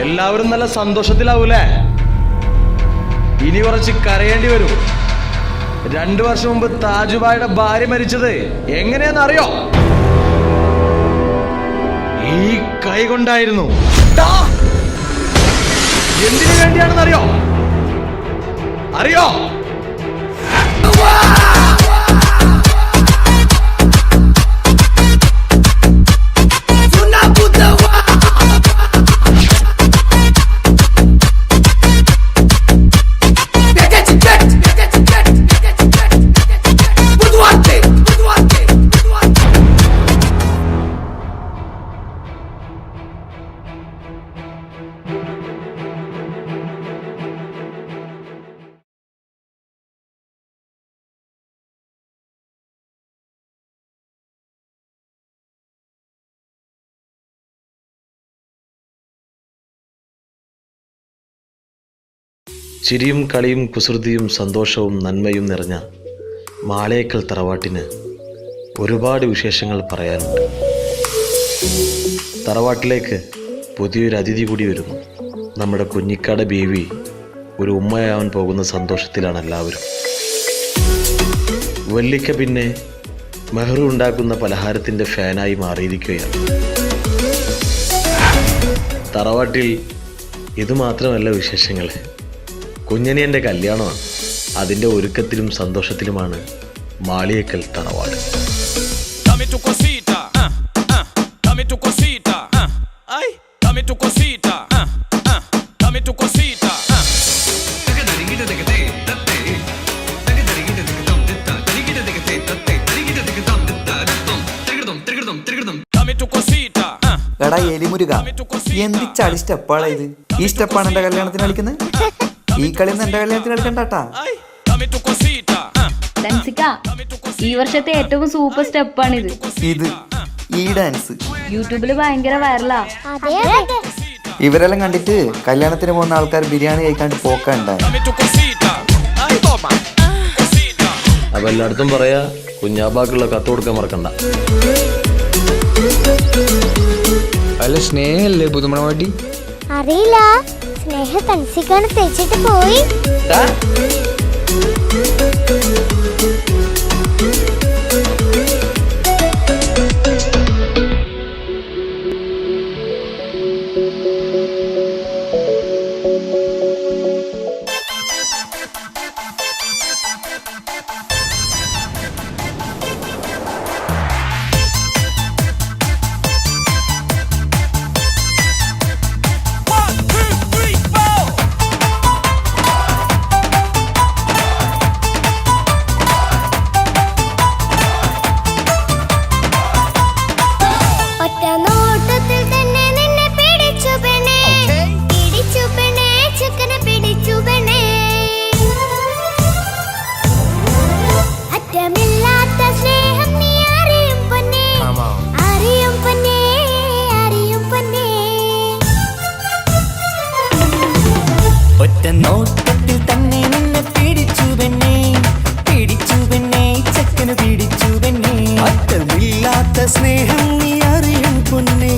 എല്ലാവരും നല്ല സന്തോഷത്തിലാവൂലേ? ഇനി കുറച്ച് കരയേണ്ടി വരും. 2 വർഷം മുമ്പ് താജുബായുടെ ഭാര്യ മരിച്ചത് എങ്ങനെയാന്ന് അറിയോ? ഈ കൈ കൊണ്ടായിരുന്നു. എന്തിനു വേണ്ടിയാണെന്ന് അറിയോ? അറിയോ? ചിരിയും കളിയും കുസൃതിയും സന്തോഷവും നന്മയും നിറഞ്ഞ മാളേക്കൽ തറവാട്ടിന് ഒരുപാട് വിശേഷങ്ങൾ പറയാനുണ്ട്. തറവാട്ടിലേക്ക് പുതിയൊരു അതിഥി കൂടി വരുന്നു. നമ്മുടെ കുഞ്ഞിക്കാട് ബീവി ഒരു ഉമ്മയാവാൻ പോകുന്ന സന്തോഷത്തിലാണ് എല്ലാവരും. വല്ലിക്ക പിന്നെ മെഹ്റു ഉണ്ടാക്കുന്ന പലഹാരത്തിൻ്റെ ഫാനായി മാറിയിരിക്കുകയാണ്. തറവാട്ടിൽ ഇതുമാത്രമല്ല വിശേഷങ്ങൾ. കുഞ്ഞനിയൻ്റെ കല്യാണമാണ്. അതിൻ്റെ ഒരുക്കത്തിലും സന്തോഷത്തിലുമാണ് മാളിയേക്കൽ തറവാട്. എടാ എലിമുരുക, എന്തിച്ചാടി സ്റ്റെപ്പാളാ ഇത്? ഈ സ്റ്റെപ്പാണ് എന്റെ കല്യാണത്തിന് കളിക്കുന്നത്. ഈ കളിയൊന്നും എന്റെ കല്യാണത്തിന് കളിക്കണ്ടാട്ടാ. തൻസിക്ക, ഈ വർഷത്തെ ഏറ്റവും സൂപ്പർ സ്റ്റെപ്പാണിത്. ഈ ഡാൻസ് യൂട്യൂബിൽ ഭയങ്കര വൈറലാ. ഇവരെല്ലാം കണ്ടിട്ട് കല്യാണത്തിന് പോകുന്ന ആൾക്കാർ ബിരിയാണി കഴിക്കാണ്ട് പോക്കണ്ടായി. അപ്പൊ എല്ലായിടത്തും പറയാ, കുഞ്ഞാപ്പാക്കുള്ള കത്ത് കൊടുക്കാൻ മറക്കണ്ട. അല്ല സ്നേഹല്ലേ പുതുമണവാട്ടി? അറിയില്ല, സ്നേഹ കൺസിക്കാണ് തേച്ചിട്ട് പോയി. ഒറ്റ നോട്ടത്തിൽ തന്നെ നിന്നെ പിടിച്ചു പെണ്ണേ, പിടിച്ചു പെണ്ണേ, ചെക്കനെ പിടിച്ചു പെണ്ണേ. അറ്റമില്ലാത്ത സ്നേഹം നീ അറിയും പൊന്നേ, അറിയും പൊന്നേ, അറിയും പൊന്നേ. ഒറ്റ നോട്ടത്തിൽ തന്നെ നിന്നെ പിടിച്ചു പെണ്ണേ, പിടിച്ചു പെണ്ണേ, ചെക്കന് പിടിച്ചു പെണ്ണേ. അറ്റമില്ലാത്ത സ്നേഹം നീ അറിയും പൊന്നേ,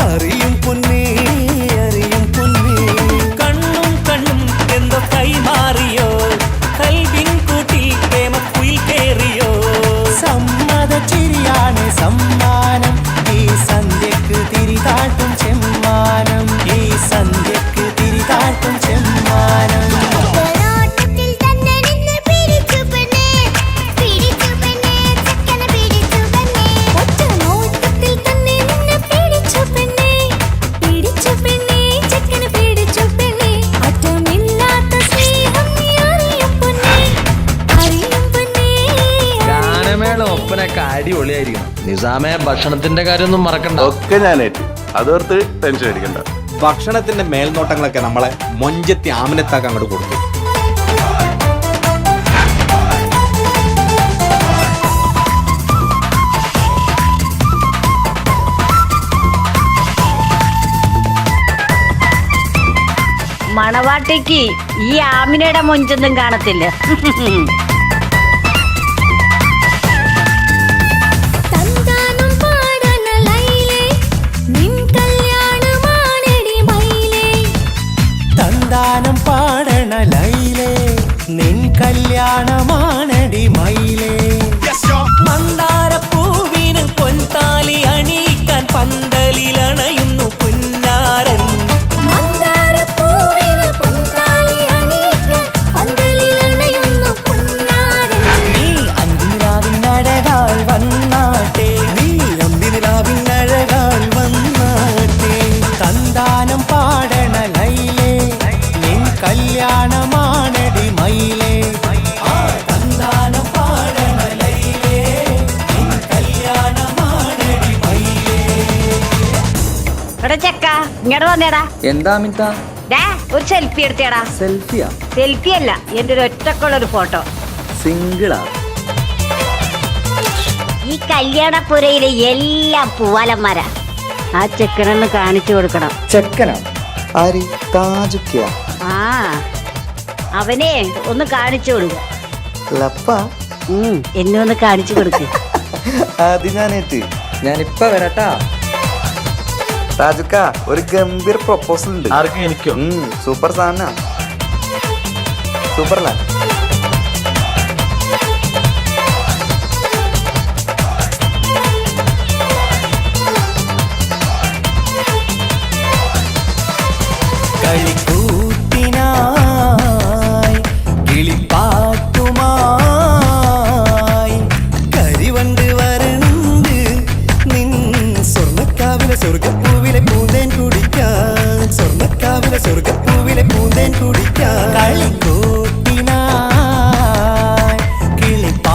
അറിയും പൊന്നേ, അറിയും പൊന്നേ. കണ്ണും കണ്ണും എന്തോ കൈമാറിയോ, കൽവിൻ കൂട്ടിൽ പ്രേമക്കുയിൽ കേറിയോ. സമ്മത ചിരിയാണ് സമ്മാനം, ഈ സന്ധ്യക്ക് തിരിതാട്ടും ചെമ്മാനം, ഈ സന്ധ്യക്ക് തിരിതാട്ടും ചെമ്മാനം. ഒറ്റ നോട്ടത്തിൽ തന്നെ നിന്നെ പിടിച്ചു പെണ്ണേ, പിടിച്ചു പെണ്ണേ, ചെക്കനെ പിടിച്ചു പെണ്ണേ. ഒറ്റ നോട്ടത്തിൽ തന്നെ നിന്നെ പിടിച്ചു പെണ്ണേ, പിടിച്ചു പെണ്ണേ, ചെക്കനെ പിടിച്ചു പെണ്ണേ. അറ്റമില്ലാത്ത സ്നേഹം നീ അറിയും പൊന്നേ, അറിയും പൊന്നേ. ഗാനമേള ഒപ്പനൊക്കെ അടിപൊളിയായിരിക്കണം. നിസാമെ ഭക്ഷണത്തിന്റെ കാര്യമൊന്നും മറക്കണ്ട. ഒക്കെ ഞാനേറ്റ്, അതോർത്ത് ടെൻഷൻ അടിക്കണ്ട. ഭക്ഷണത്തിന്റെ മേൽനോട്ടങ്ങളൊക്കെ നമ്മളെ മൊഞ്ചത്തി ആമിനത്താക്ക് അങ്ങോട്ട് കൊടുത്തു. മണവാട്ടിക്ക് ഈ ആമിനയുടെ മൊഞ്ചൊന്നും കാണത്തില്ല. തന്താനം പാടണ ലൈലേ, നിൻ കല്യാണമാണെടി മൈലേ. തന്താനം പാടണ ലൈലേ, നിൻ കല്യാണമാണടി മയിലേ. മന്ദാരപ്പൂവിന് പൊൻതാലി അണിയിക്കാൻ പന്തലിലണയുന്നു പുന്നാരൻ. മന്ദാരപ്പൂവിന് പൊൻതാലി അണിയിക്കാൻ പന്തലിലണയുന്നു പുന്നാരൻ. നീ അന്തിനിലാവിനഴകാൽ വന്നാട്ടെ, നീ അന്തിനിലാവിനഴകാൽ വന്നാട്ടെ. തന്താനം പാടണ ലൈലേ, നിൻ കല്യാണമാണടി മയിലേ. ആ തന്താനം പാടണ ലൈലേ, നിൻ കല്യാണമാണടി മയിലേ. എടാ ചെക്ക ഇങ്ങോട്ട് വന്നേടാ. എന്താ അമിത? ഡാ ഒരു സെൽഫി എടുത്തേടാ. സെൽഫിയാ? സെൽഫി അല്ല, എന്റെ ഒരു ഒറ്റക്കുള്ളൊരു ഫോട്ടോ. സിംഗിളാ? ഈ കല്യാണപ്പുരയിലെ എല്ലാം പൂവാലന്മാരാ. ആ ചെക്കനൊന്ന് കാണിച്ചു കൊടുക്കണം. ചെക്കനാ? ആര്? താജുക്കിയ? ആ അവനെ ഒന്ന് കാണിച്ചു കൊടുക്ക. ലപ്പ? എന്നെ ഒന്ന് കാണിച്ചു കൊടുക്ക്. അത് ഞാനേറ്റ്, ഞാനിപ്പ വരട്ടാ. താജുക്ക, ഒരു ഗംഭീർ പ്രൊപ്പോസൽ ഉണ്ട്. ആർക്കും എനിക്കോ? സൂപ്പർ സാധന, സൂപ്പറല്ല? കളിക്കൂത്തിനായി കിളിപ്പാട്ടുമായി കരിവണ്ട് വരണ്ട് നിൻ സ്വർണ്ണക്കാവിലെ സ്വർഗപ്പൂവിലെ പൂന്തേൻ കുടിക്കാൻ, സ്വർണ്ണക്കാവിലെ സ്വർഗപ്പൂവിലെ പൂന്തേൻ കുടിക്കാൻ. കളിക്കൂത്തിനായി കിളിപ്പാട്ടുമായി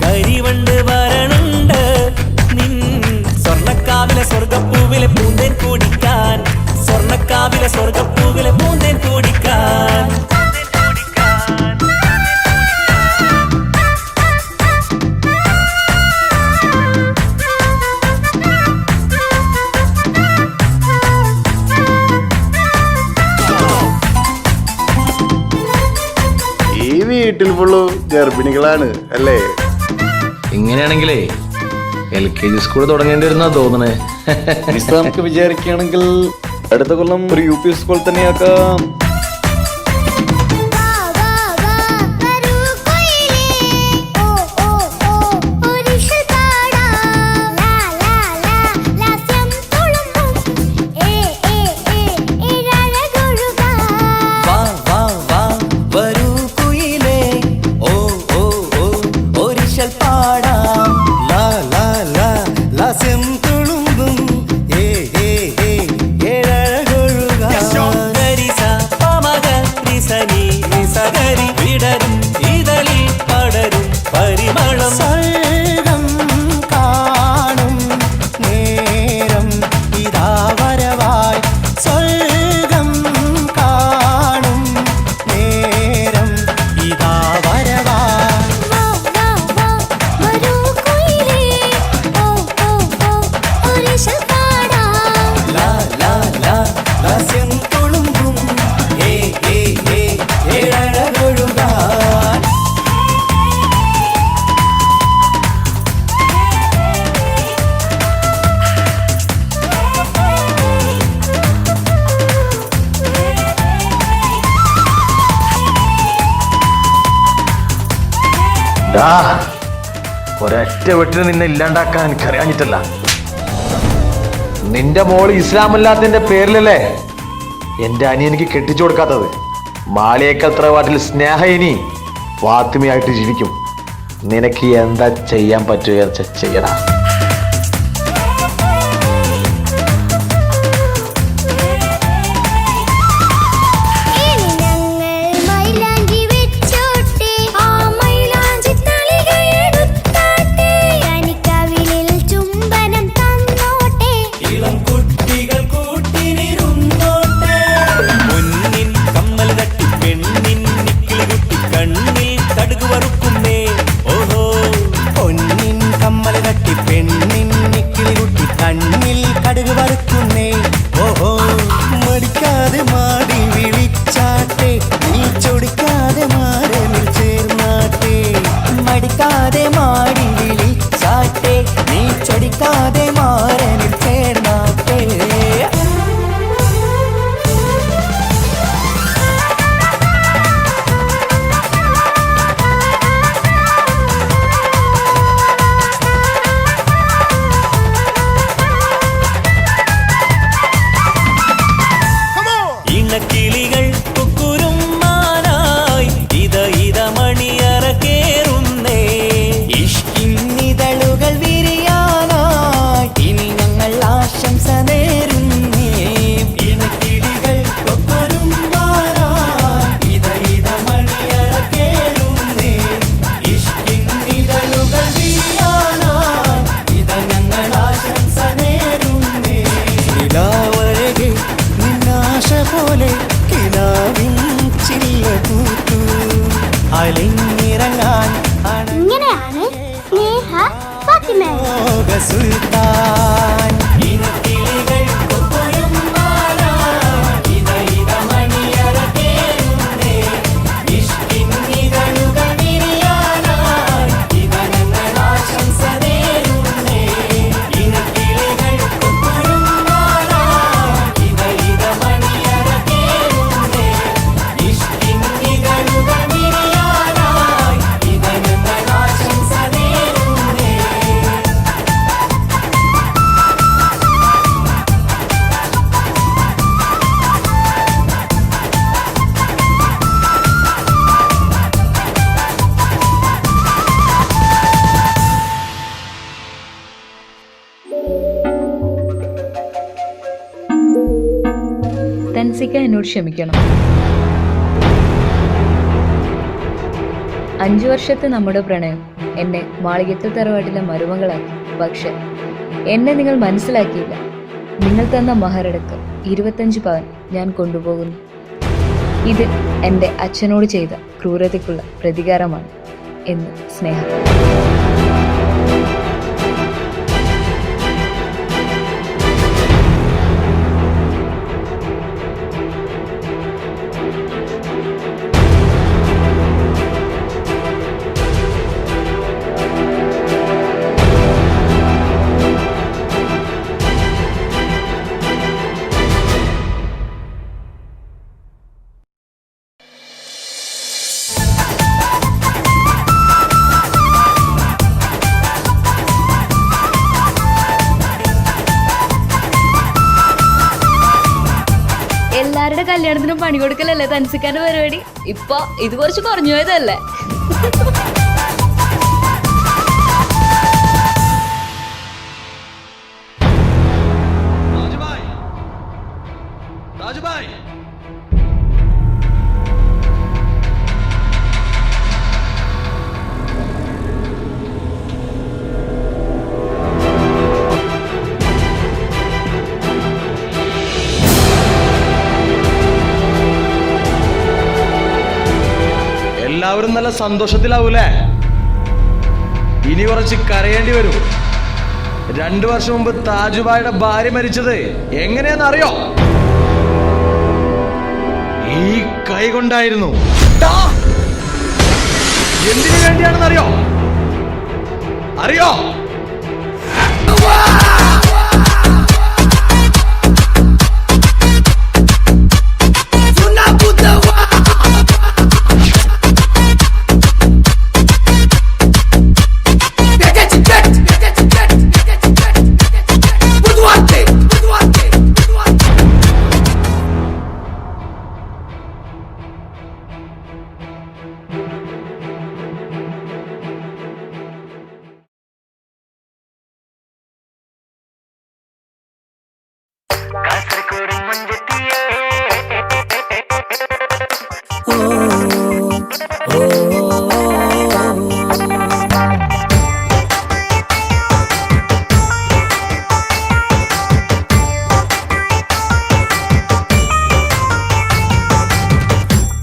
കരിവണ്ട് വരണ്ട് നിൻ സ്വർണ്ണക്കാവിലെ സ്വർഗപ്പൂവിലെ പൂന്തേൻ കുടിക്കാൻ, സ്വർണ്ണക്കാവിലെ സ്വർഗപ്പൂവിലെ പൂന്തേൻ കുടിക്കാൻ. ഈ വീട്ടിൽ ഫുള്ളു ഗർഭിണികളാണ് അല്ലേ? ഇങ്ങനെയാണെങ്കിലേ LKG സ്കൂൾ തുടങ്ങേണ്ടി വരുന്നാ തോന്നണേ. നമുക്ക് വിചാരിക്കുകയാണെങ്കിൽ അടുത്ത കൊല്ലം ഒരു യു പി സ്കൂൾ തന്നെയാക്കാം. വാ വാ വാ വരൂ കുയിലേ ഓ ഓ ഓ ഒരിഷൽ പാടാം ലാ ലാ ലാ ലാസ്യം തുളുമ്പും ഏ ഏ ഏ ഏഴഴകൊഴുകാം വാ വാ വാ വരൂ കുയിലേ ഓ ഓ ഓ ഒരിശൽ പാടാം ലാ ലാ ലാ ലാസ്യം തുളുമ്പും ഏ ഏ ഏ ഏഴഴകൊഴുകാം ഗരിസ പമഗ റിസനി നിസഗരി വിടരും ഇതളിൽ പടരും പരിമളം സർഗം കാണും നേരം ഇതാ വരവായി സ്വർഗം കാണും നേരം ഇതാ വരവായി വാ വാ വാ വരൂ കുയിലേ ഓ ഓ ഓ ഒരിഷൽ പാടാം ലാ ലാ ലാ ലാസ്യം തുളുമ്പും ഏ ഏ ഏ ഏഴഴകൊഴുകാൻ ഡാ, ഒരൊറ്റ വെട്ടിന് നിന്നെ ഇല്ലാണ്ടാക്കാൻ എനിക്കറിയാഞ്ഞിട്ടല്ല. നിന്റെ മോള് ഇസ്ലാമല്ലാത്തതിന്റെ പേരിലല്ലേ എന്റെ അനിയനിക്ക് കെട്ടിച്ചു കൊടുക്കാത്തത്. മാളിയേക്കൽ തറവാട്ടിൽ സ്നേഹ ഇനി ഫാത്തിമയായിട്ട് ജീവിക്കും. നിനക്ക് എന്താ ചെയ്യാൻ പറ്റുക ചെയ്യടാ. ഇനി ഞങ്ങൾ മൈലാഞ്ചി വെച്ചോട്ടെ ആ മൈലാഞ്ചി തളിക എടുത്താട്ടെ കനിക്കവിളിൽ ചുംബനം തന്നോട്ടെ ഇളം കുട്ടികൾ കൂട്ടിനിരുന്നോട്ടെ പൊന്നിൻ കമ്മൽ തട്ടി പെണ്ണിൻ നിക്കിളി കുട്ടി കണ്ണിൽ കടുക് വറുക്കുന്നേ ഓഹോ പൊന്നിൻ കമ്മൽ തട്ടി പെണ്ണിൻ നിക്കിളി കുട്ടി കണ്ണിൽ കടുക് വറുക്കുന്നേ ഓഹോ മടിക്കാതെ മാടി വിളിച്ചാട്ടെ നീ ചൊടിക്കാതെ മാറിൽ ചേർന്നാട്ടെ മടിക്കാതെ മാടി വിളിച്ചാട്ടെ നീ ചൊടിക്കാതെ മാറിൽ ചേർന്നാട്ടെ ഇണക്കിളികൾ കുക്കുരും മാനായി ഇത മണിയറ കേറുന്നേ ഇഷ്കിന്നിതളുകൾ വിരിയാനായി ഇനി ഞങ്ങൾ ആശംസ നേരുന്നേ ഇണക്കിളികൾ കുക്കുരും മാനായി ഇത മണിയറ കേറുന്നേ ഇഷ്കിന്നിതളുകൾ വിരിയാനായി ഇത ഞങ്ങൾ ആശംസ നേരുന്നേ നിലാവഴകെ നിന്നാശ പോലെ കിനാവിൻ ചില്ല പൂത്തു അലിഞ്ഞിറങ്ങാൻ ഇങ്ങനെയാണ് സ്നേഹ ഫാത്തിമ അണോക സുൽത്താൻ ഇനക്കിളികൾ കൊക്കൊരും മാല ഇത മണിയറ കേറുന്നേ ഇഷ്കിൻ ഇതളുകൾ വിരിയാനായി ഇത ഞങ്ങൾ ആശംസ നേരുന്നേ ഇനക്കിളികൾ കൊക്കൊരും മാല ഇത മണിയറ കേറുന്നേ ഇഷ്കിൻ ഇതളുകൾ വിരിയാനായി ഇത ഞങ്ങൾ ആശംസ നേരുന്നേ തൻസിക എന്നോട് ക്ഷമിക്കണം. 5 വർഷത്തെ നമ്മുടെ പ്രണയം എന്നെ മാളികത്തെ തറവാട്ടിലെ മരുമകളാക്കി. പക്ഷെ എന്നെ നിങ്ങൾ മനസ്സിലാക്കിയില്ല. നിങ്ങൾ തന്ന മഹരടക്കം 25 പവൻ ഞാൻ കൊണ്ടുപോകുന്നു. ഇത് എൻ്റെ അച്ഛനോട് ചെയ്ത ക്രൂരതയ്ക്കുള്ള പ്രതികാരമാണ് എന്ന് സ്നേഹ. എല്ലാവരുടെ കല്യാണത്തിനും പണി കൊടുക്കലല്ലേ തൻസിക്കാന്റെ പരിപാടി. ഇപ്പൊ ഇത് കുറച്ച് കുറഞ്ഞു പോയതല്ലേ? എല്ലാവരും നല്ല സന്തോഷത്തിലാവൂലേ? ഇനി കുറച്ച് കരയേണ്ടി വരും. 2 വർഷം മുമ്പ് താജുബായുടെ ഭാര്യ മരിച്ചത് എങ്ങനെയാന്ന് അറിയോ? ഈ കൈ കൊണ്ടായിരുന്നു. എന്തിനു വേണ്ടിയാണെന്ന് അറിയോ? അറിയോ?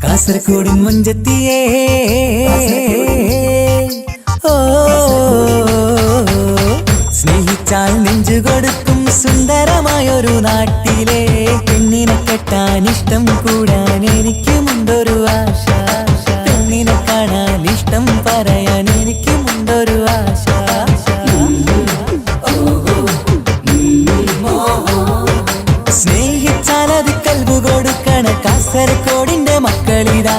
കാസർഗോഡ് മുഞ്ചത്തിയേ ഓ സ്നേഹിച്ചാൽ നെഞ്ചു കൊടുക്കും സുന്ദരമായൊരു നാട്ടിലെ പെണ്ണിനെ കെട്ടാൻ ഇഷ്ടം കൂടാൻ എനിക്കുമുണ്ടൊരു ആശ. പെണ്ണിനെ കാണാൻ ഇഷ്ടം പറയാൻ എനിക്കുമുണ്ടൊരു ആശ. സ്നേഹിച്ചാൽ അത് കൽബ് കൊടുക്കണ കാസർഗോഡിന്റെ മക്കളിതാ.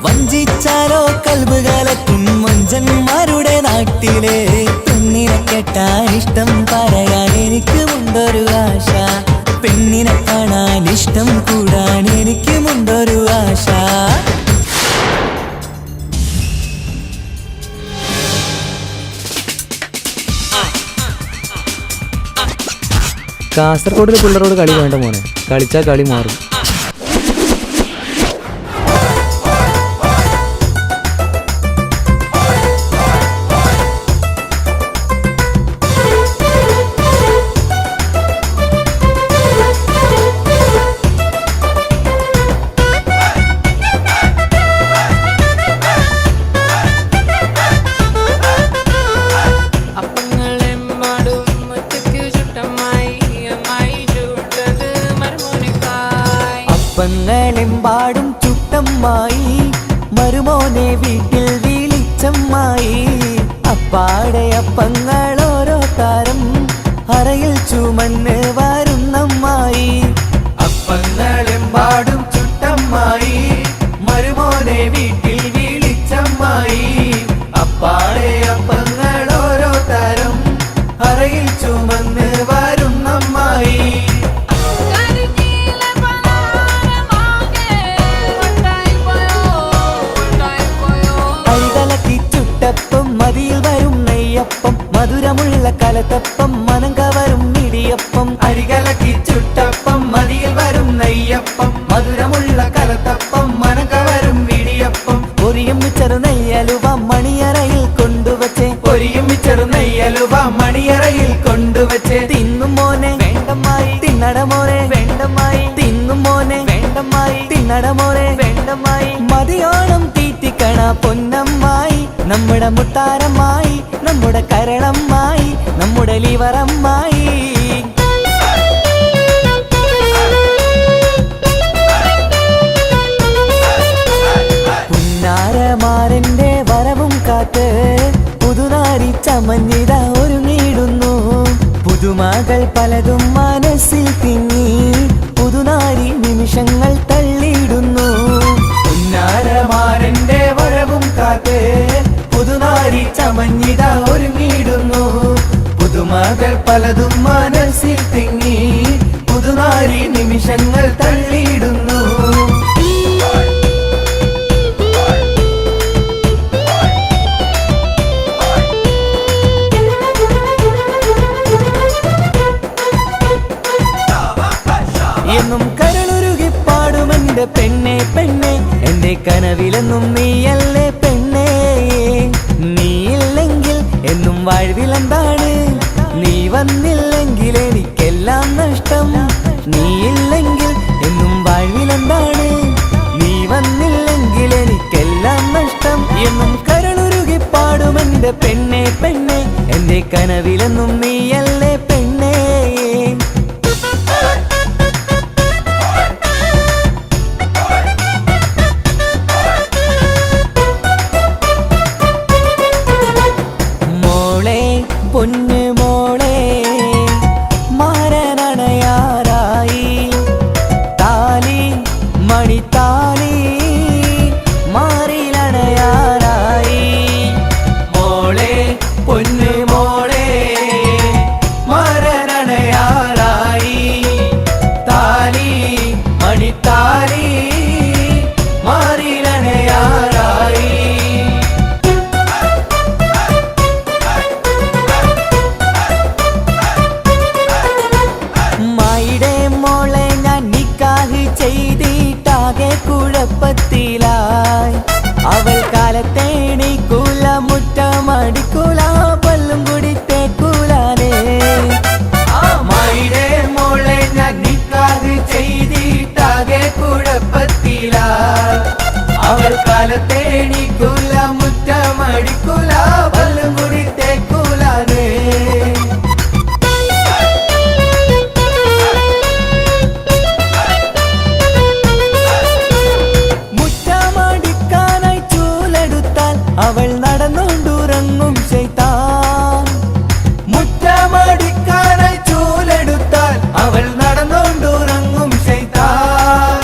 വഞ്ചിച്ചാലോ കൽബ് കലക്കും മൊഞ്ചന്മാരുടെ നാട്ടിലെ പെണ്ണിനെ കെട്ടാൻ ഇഷ്ടം പറയാൻ എനിക്കുമുണ്ടൊരു ആശ. പെണ്ണിനെ കാണാൻ ഇഷ്ടം കൂടാൻ എനിക്കുമുണ്ടൊരു ആശ. കാസർഗോഡിലെ പിള്ളേരോട് കളി വേണ്ട മോനെ, കളിച്ചാൽ കളി മാറും. അപ്പങ്ങളെമ്പാടും ചുട്ടമ്മായി മരുമോനെ വീട്ടിൽ വിളിച്ചമ്മായി. അപ്പാടെ അപ്പങ്ങൾ ഓരോ താരം അറയിൽ ചുമന്ന് വരുന്നമ്മായി. അപ്പങ്ങളെമ്പാടും ചുട്ടമ്മായി മരുമോനെ വീട്ടിൽ വിളിച്ചമ്മായി. അപ്പാടെ അപ്പങ്ങൾ ഓരോ താരം അറയിൽ ചുമന്ന് വരുന്നമ്മായി. ചുട്ടപ്പം മതിയിൽ വരും നെയ്യപ്പം മധുരമുള്ള കലത്തപ്പം മനം കവരും ഇടിയപ്പം. അരികലക്കി ചുട്ടപ്പം മതിയിൽ വരും നെയ്യപ്പം മധുരമുള്ള കലത്തപ്പം മനം കവരും ഇടിയപ്പം. ഒരിയും ചെറു നെയ്യലുവ മണിയറയിൽ കൊണ്ടുവച്ചേ. ഒരിയും ചെറു നെയ്യലുവ മണിയറയിൽ കൊണ്ടുവച്ചേ. തിന്നും മോനെ വേണ്ടമായി തിന്നടമോനെ വേണ്ടമായി. തിന്നും മോനെ വേണ്ടമായി തിന്നടമോനെ വേണ്ടമായി. മതിയോളം തീറ്റിക്കണ പൊന്നമ്മായി നമ്മുടെ മുത്താരമ്മായി നമ്മുടെ കരളമ്മായി നമ്മുടെ ലിവറമ്മായി. പുന്നാരമാരന്റെ വരവും കാത്ത് പുതുനാരി ചമഞ്ഞിത ഒരുങ്ങിടുന്നു. പുതുമകൾ പലതും മനസ്സിൽ തിങ്ങി പുതുനാരി നിമിഷങ്ങൾ തള്ളിയിടുന്നു. പുന്നാരമാരന്റെ വരവും കാത്ത് പുതുനാരി ചമഞ്ഞിത ഒരുങ്ങിടുന്നു. പുതുമകൾ പലതും മനസ്സിൽ തിങ്ങി പുതുനാരി നിമിഷങ്ങൾ തള്ളിയിടുന്നു. എന്റെ പെണ്ണെ പെണ്ണെ എന്റെ കനവിലെന്നും നീയല്ലേ പെണ്ണേ നീയില്ലെങ്കിൽ എന്നും വാഴ്വിലെന്താണ് നീ വന്നില്ലെങ്കിൽ എനിക്കെല്ലാം നഷ്ടം നീയില്ലെങ്കിൽ എന്നും വാഴ്വിലെന്താണ് നീ വന്നില്ലെങ്കിൽ എനിക്കെല്ലാം നഷ്ടം എന്നും കരളുരുകി പാടും എന്റെ പെണ്ണെ പെണ്ണെ എന്റെ കനവിലെന്നും നീയല്ലേ പെണ്ണേ മോളെ പൊന്നു മോളെ മാരനണയാറായി താലി മണിത്താലി മാറിലണയാറായി മോളെ പൊന്നു മോളെ മാരനണയാറായി താലി മണിത്താലി മാറിലണയാറായി മായിടെ മോളെ ഞാൻ നിക്കാഹ് ചെയ്തിട്ടാകെ കുഴപ്പത്തിലായി അവൾ കാലത്തേണിക്കൂല മുറ്റമടിക്കൂല പല്ലും കുടിത്തേക്കൂലാനേ മായിടെ മോളെ ഞാൻ നിക്കാഹ് ചെയ്തിട്ടാകെ കുഴപ്പത്തിലായി അവൾ കാലത്തേണിക്കൂല മുറ്റമടിക്കൂല പല്ലും കുടിത്തേക്കൂലാനേ മുറ്റമടിക്കാനായി ചൂലെടുത്താൽ അവൾ നടന്നുകൊണ്ടുറങ്ങും ശൈത്താൻ മുറ്റമടിക്കാനായി ചൂലെടുത്താൽ അവൾ നടന്നുകൊണ്ടുറങ്ങും ശൈത്താൻ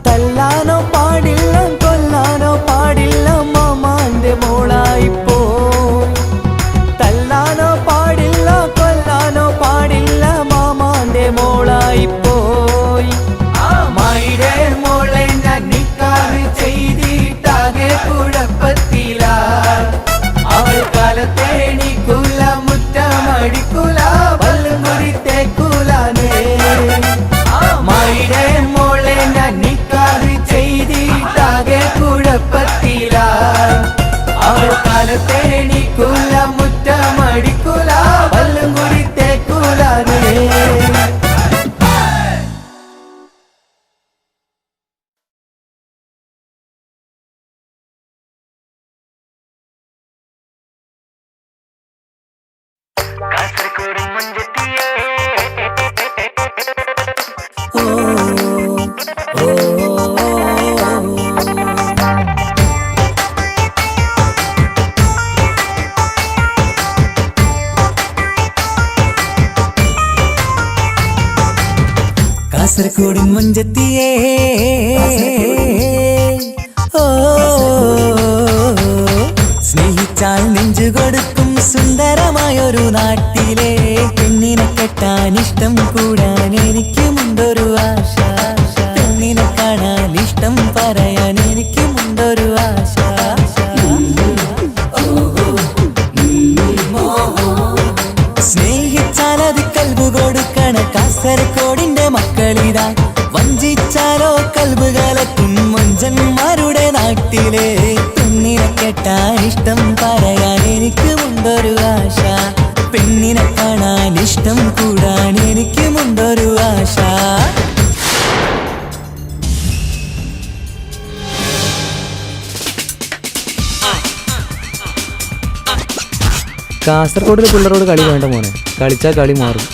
തല്ലാനോ പാടില്ല കൊല്ലാനോ പാടില്ല മാമാന്റെ മോളായിപ്പോ തല്ലാനോ പാടില്ല കൊല്ലാനോ പാടില്ല മാമാന്റെ മോളായിപ്പോയി മായിടെ മോളെ ഞാൻ നിക്കാഹ് ചെയ്തിട്ടാകെ കുഴപ്പത്തിലായി അവൾ കാലത്തേണിക്കൂല മുറ്റമടിക്കൂല പല്ലും കുടിത്തേക്കൂലാനേ മായിടെ മോളെ ഞാൻ നിക്കാഹ് ചെയ്തിട്ടാകെ കുഴപ്പത്തിലായി അവൾ കാലത്തേണിക്കൂല മുറ്റമടിക്കൂല പല്ലും കുടിത്തേക്കൂലാനേ കാസർഗോഡ് മുഞ്ചത്തിയേ ഓ സ്നേഹിച്ചാൽ നെഞ്ചു കൊടുക്കും സുന്ദരമായൊരു നാട്ടിലെ പെണ്ണിനെ കെട്ടാൻ ഇഷ്ടം കൂടാൻ എനിക്കുമുണ്ടൊരു ആശ പെണ്ണിനെ കാണാൻ ഇഷ്ടം പറയാൻ എനിക്കുമുണ്ടൊരു ആശ സ്നേഹിച്ചാൽ അത് കൽബ് കൊടുക്കണ കാസർഗോഡിന്റെ മക്കളിതാ വഞ്ചിച്ചാലോ കൽബ് കലക്കും മൊഞ്ചന്മാരുടെ നാട്ടിലെ പെണ്ണിനെ കെട്ടാൻ ഇഷ്ടം പറയാൻ എനിക്കുമുണ്ടൊരു ആശ പെണ്ണിനെ കാണാൻ ഇഷ്ടം കൂടാൻ എനിക്കുമുണ്ടൊരു ആശ കാസർഗോഡിലെ പിള്ളേരോട് കളി വേണ്ട മോനെ, കളിച്ചാൽ കളി മാറും.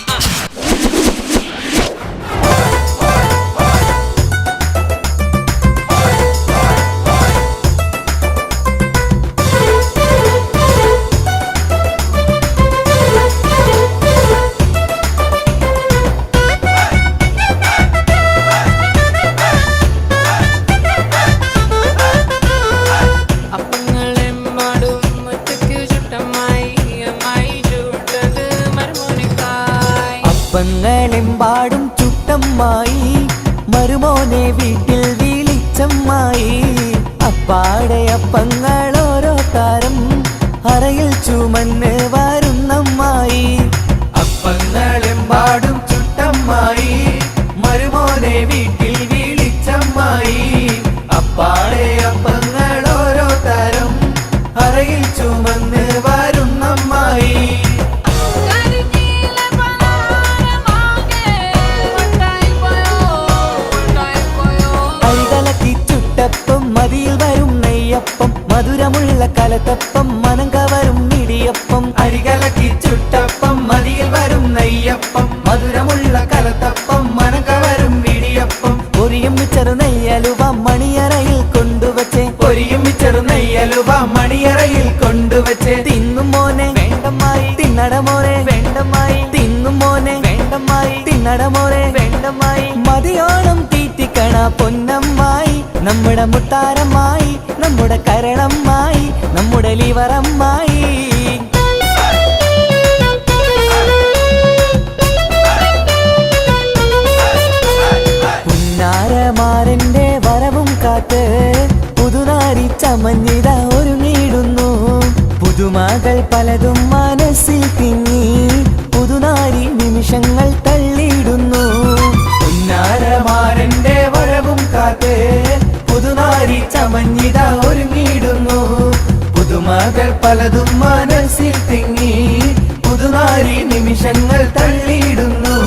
അപ്പങ്ങളെമ്പാടും ചുട്ടമ്മായി മരുമോനെ വീട്ടിൽ വിളിച്ചമ്മായി അപ്പാടെ അപ്പങ്ങൾ ഓരോ താരം അറയിൽ ചുമന്ന് വരുന്നമ്മായി അപ്പങ്ങളെമ്പാടും ചുട്ടമ്മായി മരുമോനെ വീട്ടിൽ വിളിച്ചമ്മായി കലത്തപ്പം മനം കവരും ഇടിയപ്പം അരികലക്കി ചുട്ടപ്പം മതിയിൽ വരും നെയ്യപ്പം മധുരമുള്ള കലത്തപ്പം മനം കവരും ഇടിയപ്പം പൊരിയും ചെറു നെയ്യലുവ മണിയറയിൽ കൊണ്ടുവച്ചേ പൊരിയും ചെറു നെയ്യലുവ മണിയറയിൽ കൊണ്ടുവച്ചേ തിന്നും മോനെ വേണ്ടമായി തിന്നടമോനെ വേണ്ടമായി തിന്നും മോനെ വേണ്ടമായി തിന്നടമോനെ വേണ്ടമായി മതിയോളം തീറ്റിക്കണ പൊന്നമ്മായി നമ്മുടെ മുത്താരമ്മായി നമ്മുടെ കരളമ്മായി നമ്മുടെ ലിവറമ്മായി പുന്നാരമാരന്റെ വരവും കാത്ത് പുതുനാരി ചമഞ്ഞിത ഒരുങ്ങിടുന്നു പുതുമകൾ പലതും മനസ്സിൽ തിങ്ങി പുതുനാരി നിമിഷങ്ങൾ തള്ളിയിടുന്നു പുന്നാരമാരന്റെ വരവും കാത്ത് പുതുനാരി ചമഞ്ഞിത ഒരുങ്ങിടുന്നു പുതുമകൾ പലതും മനസ്സിൽ തിങ്ങി പുതുനാരി നിമിഷങ്ങൾ തള്ളിയിടുന്നു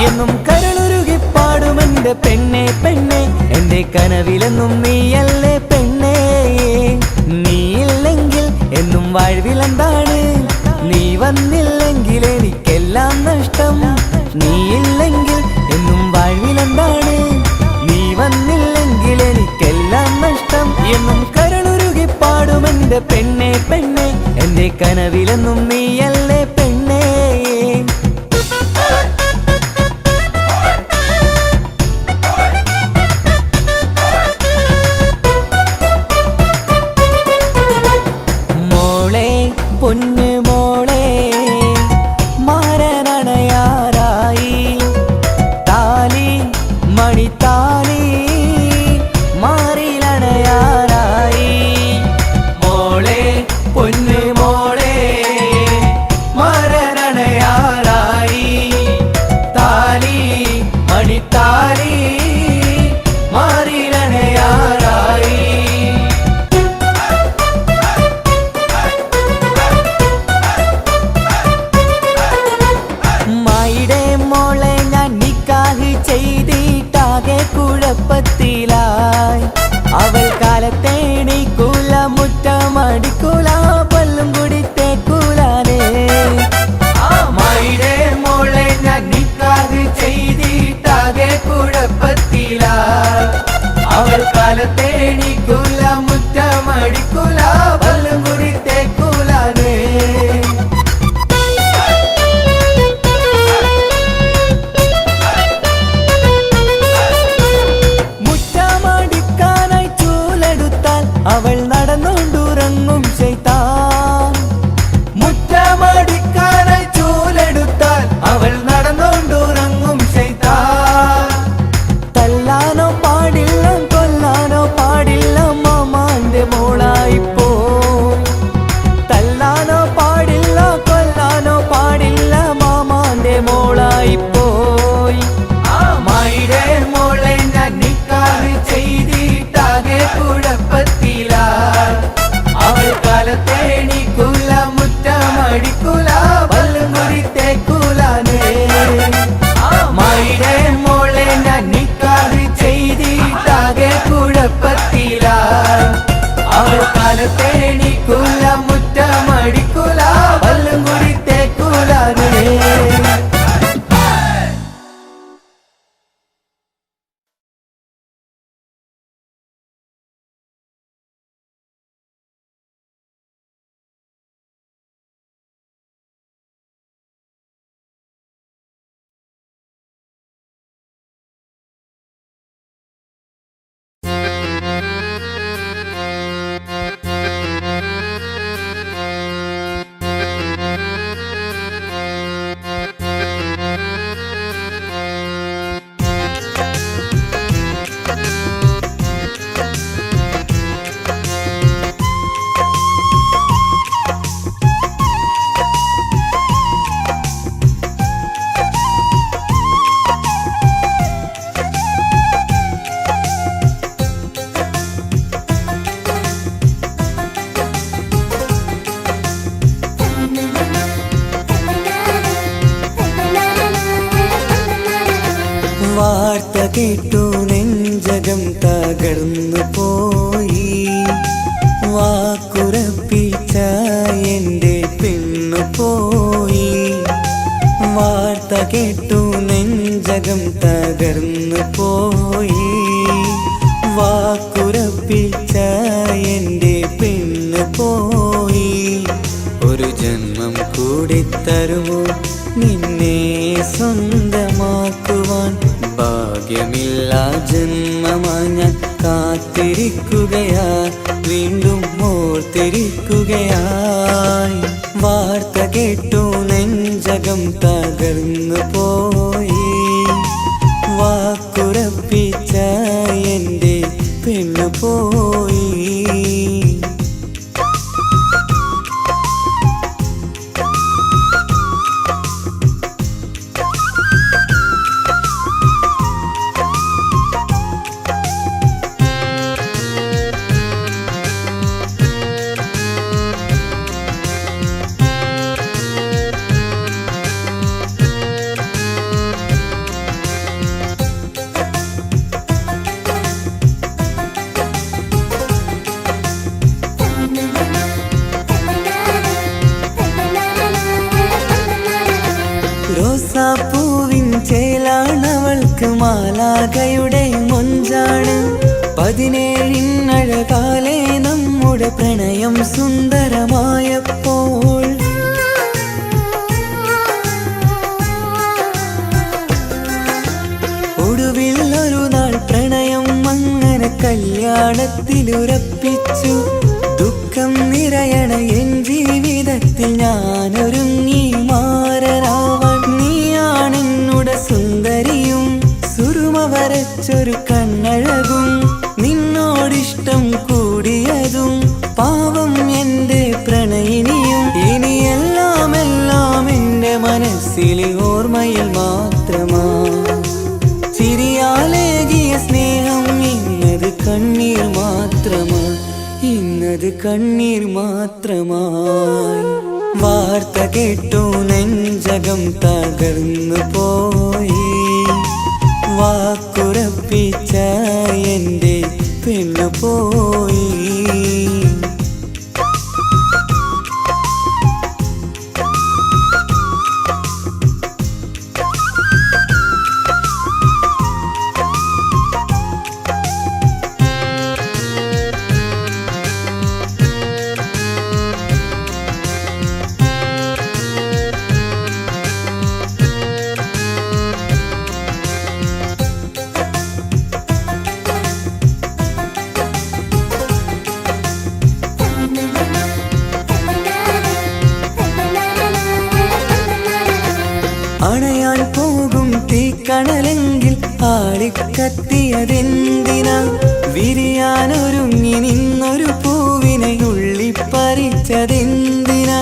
എന്നും കരളുരുകി പാടുമെന്റെ പെണ്ണെ പെണ്ണെ എന്റെ കനവിലെന്നും നീയല്ലേ പെണ്ണേ നീയില്ലെങ്കിൽ എന്നും വാഴ്വിലെന്താണ് നീ വന്നില്ലെങ്കിൽ എനിക്കെല്ലാം നഷ്ടം നീയില്ലെങ്കിൽ എന്നും വാഴ്വിലെന്താണ് നീ വന്നില്ലെങ്കിൽ എനിക്കെല്ലാം നഷ്ടം എന്നും കരളുരുകി പാടുമെന്റെ പെണ്ണെ പെണ്ണെ എന്റെ കനവിലെന്നും നീയല്ലേ പെണ്ണേ പൊന്നു മോളെ മാരനണയാറായി താലി മണിത്താലി മാറിലണയാറായി മോളെ പൊന്നു മോളെ മാരനണയാറായി താലി മണിത്താലി മാറിലണയാറായി മോളെ ഞാൻ നിക്കാഹ് ചെയ്തിട്ടാകെ കുഴപ്പത്തിലായി അവൾ കാലത്തേണിക്കൂല മുറ്റമടിക്കൂല പല്ലും കുടിത്തേക്കൂലാനേ അമ്മായിടെ മോളെ ഞാൻ നിക്കാഹ് ചെയ്തിട്ടാകെ കുഴപ്പത്തിലായി അവൾ കാലത്തേണിക്കൂല മുറ്റമടിക്കൂല പല്ലും കുടിത്തേക്കൂലാനേ അവൾ നടന്നുകൊണ്ടുറങ്ങും ശൈത്താൻ മുറ്റമടിക്കാനായി ചൂലെടുത്താൽ അവൾ നടന്നുകൊണ്ടുറങ്ങും ശൈത്താൻ തല്ലാനോ പാടില്ല കൊല്ലാനോ പാടില്ല മാമാന്റെ മോളായിപ്പോ തല്ലാനോ പാടില്ല കൊല്ലാനോ പാടില്ല മാമാന്റെ മോളായിപ്പോയി അമ്മായിടെ മോളെ ഞാൻ നിക്കാഹ് ചെയ്തിട്ടാകെ കുഴപ്പത്തിലായി അവൾ കാലത്തേണിക്കൂല മുറ്റമടിക്കൂല പല്ലും കുടിത്തേക്കൂലാനേ അമ്മായിടെ മോളെ ഞാൻ നിക്കാഹ് ചെയ്തിട്ടാകെ കുഴപ്പത്തിലായി അവൾ കാലത്തേണിക്കൂല മുറ്റമടിക്കൂല പല്ലും കുടിത്തേക്കൂലാനേ കേട്ടു നെഞ്ചകം തകർന്നു പോയി. വാക്കുറപ്പിച്ച എൻ്റെ പെണ്ണു പോയി. വാർത്ത കേട്ടു നെഞ്ചകം തകർന്നു പോയി. വാക്കുറപ്പിച്ച എൻ്റെ പെണ്ണു പോയി. ഒരു ജന്മം കൂടി തരുമോ നിന്നെ സ്വന്തമാക്കുവാൻ? ഭാഗ്യമില്ല ജന്മമായി ഞാൻ കാത്തിരിക്കുകയാ, വീണ്ടും ഓർത്തിരിക്കുകയായി. വാർത്ത കേട്ടു നെഞ്ചകം തകർന്നു പോയി. വാക്കുറപ്പിച്ച എൻ്റെ പെണ്ണു പോയി. റോസാപ്പൂവിൻ ചേലാണവൾക്ക് മാലാഖയുടെ മൊഞ്ചാണ്. 17 നമ്മുടെ പ്രണയം സുന്ദരമായപ്പോൾ ഒടുവിൽ ഒരു നാൾ പ്രണയം അങ്ങനെ കല്യാണത്തിലുറപ്പിച്ചു. ദുഃഖം നിറയണ എൻ ജീവിതത്തിൽ ഞാനൊരുങ്ങി മാറരാവാൻ. നീയാണെന്നുടെ സുന്ദരിയും സുറുമ വരച്ചൊരു കണ്ണഴകും. നിന്നോടിഷ്ടം കൂടിയതും പാവം എൻ്റെ പ്രണയിനിയും. ഇനിയെല്ലാം എല്ലാം എൻ്റെ മനസ്സിലെ ഓർമ്മയിൽ മാത്രമാ. ചിരിയാലേകിയ സ്നേഹം ഇന്നത് കണ്ണീർ മാത്രമാ, ഇന്നത് കണ്ണീർ മാത്രമായി. വാർത്ത കേട്ടു നെഞ്ചകം തകർന്നു പോയി. വാക്കുറപ്പിച്ച എൻ്റെ പെണ്ണു പോയി. അണയാൻ പോകും തീക്കണലെങ്കിൽ ആളിക്കത്തിയതെന്തിനാ? വിരിയാനൊരുങ്ങി നിന്നൊരു പൂവിനെ ഉള്ളിപ്പറിച്ചതെന്തിനാ?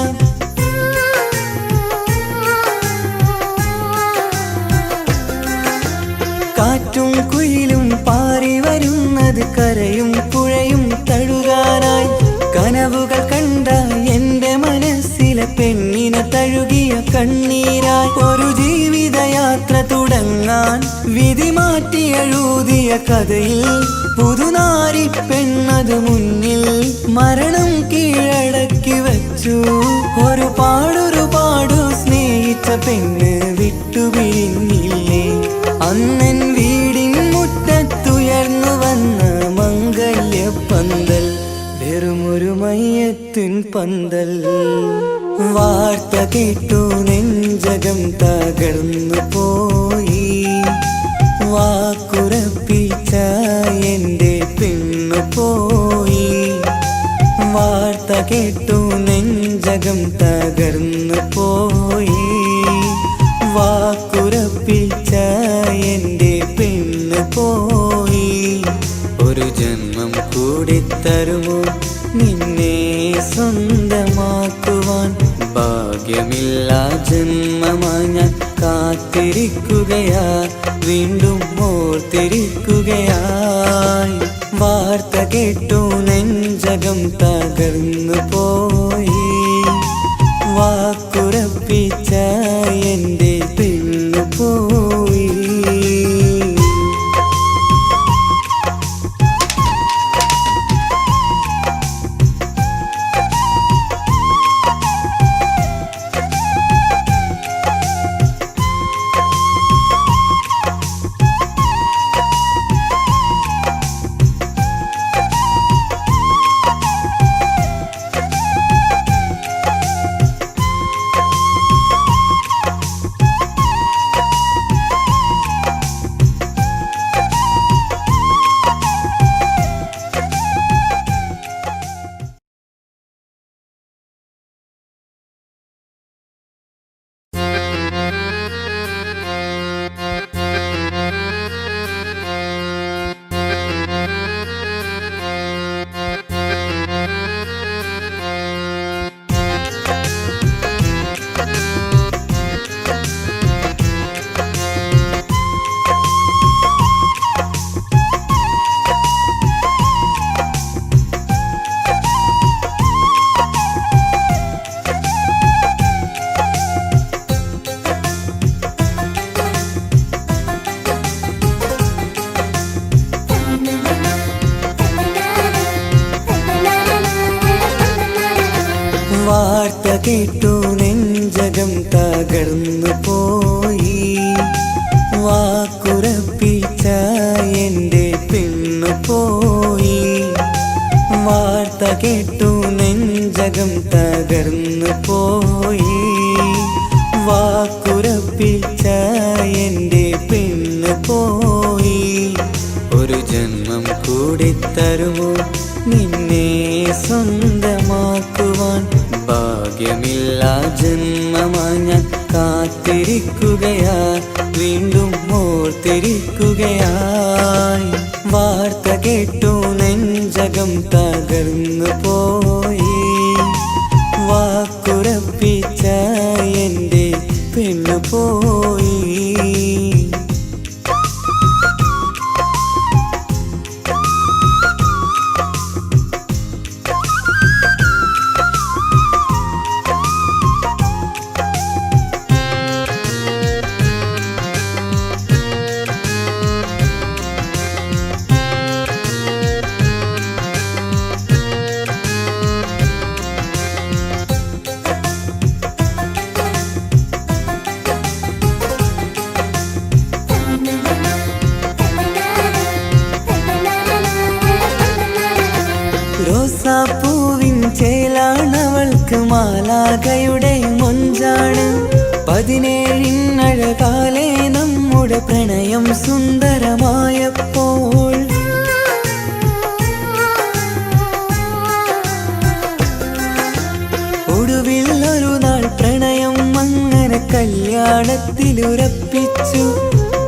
കാറ്റും കുയിലും പാറി വരുന്നത് കരയും പുഴയും തഴുകാനായി. കനവുകൾ കണ്ട എൻ്റെ മനസ്സിലെ പെണ്ണിനെ തഴുകിയ കണ്ണീരായി. ഒരു ജീവിതയാത്ര തുടങ്ങാൻ വിധി മാറ്റി എഴുതിയ കഥയിൽ പുതുനാരി പെണ്ണത് മുന്നിൽ മരണം കീഴടക്കി വച്ചു. ഒരുപാടൊരുപാടു സ്നേഹിച്ച പെണ്ണ് വിട്ടുപിരിഞ്ഞില്ലേ? അന്നൻ വീടിൻ മുറ്റത്തുയർന്നു വന്ന മംഗല്യപ്പന്തൽ വെറുമൊരു മയ്യത്തിൻ പന്തൽ. വാർത്ത കേട്ടു നെഞ്ചകം തകർന്നു പോയി. വാക്കുറപ്പിച്ച എൻ്റെ പെണ്ണു പോയി. വാർത്ത കേട്ടു നെഞ്ചകം തകർന്നു പോയി. വാക്കുറപ്പിച്ച എൻ്റെ പെണ്ണു പോയി. ഒരു ജന്മം കൂടി തരുമോ നിന്നെ സ്വന്തമാക്കുവാൻ? ഭാഗ്യമില്ല ജന്മമായി ഞാൻ കാത്തിരിക്കുകയാ, വീണ്ടും ഓർത്തിരിക്കുകയായി. വാർത്ത കേട്ടു നെഞ്ചകം തകർന്നു പോയി. വാക്കുറപ്പിച്ച എൻ്റെ പെണ്ണു പോയി. വാർത്ത കേട്ടു നെഞ്ചകം തകർന്നു പോയി. വാക്കുറപ്പിച്ച എൻ്റെ പെണ്ണു പോയി. വാർത്ത കേട്ടു നെഞ്ചകം തകർന്നു പോയി. വാക്കുറപ്പിച്ച എൻ്റെ പെണ്ണു പോയി. ഒരു ജന്മം കൂടി തരുമോ നിന്നെ സ്വന്തമാക്കുവാൻ? ഭാഗ്യമില്ല ജന്മമായി ഞാൻ കാത്തിരിക്കുകയാ, വീണ്ടും ഓർത്തിരിക്കുകയായി. വാർത്ത കേട്ടു നെഞ്ചകം തകർന്നു പോയി. വാക്കുറപ്പിച്ച എൻ്റെ പെണ്ണു പോയി. റോസാപ്പൂവിൻ ചേലാണവൾക്ക് മാലാഖയുടെ മൊഞ്ചാണ്. 17 നമ്മുടെ പ്രണയം സുന്ദരമായപ്പോൾ ഒടുവിൽ ഒരു നാൾ പ്രണയം അങ്ങനെ കല്യാണത്തിലുറപ്പിച്ചു.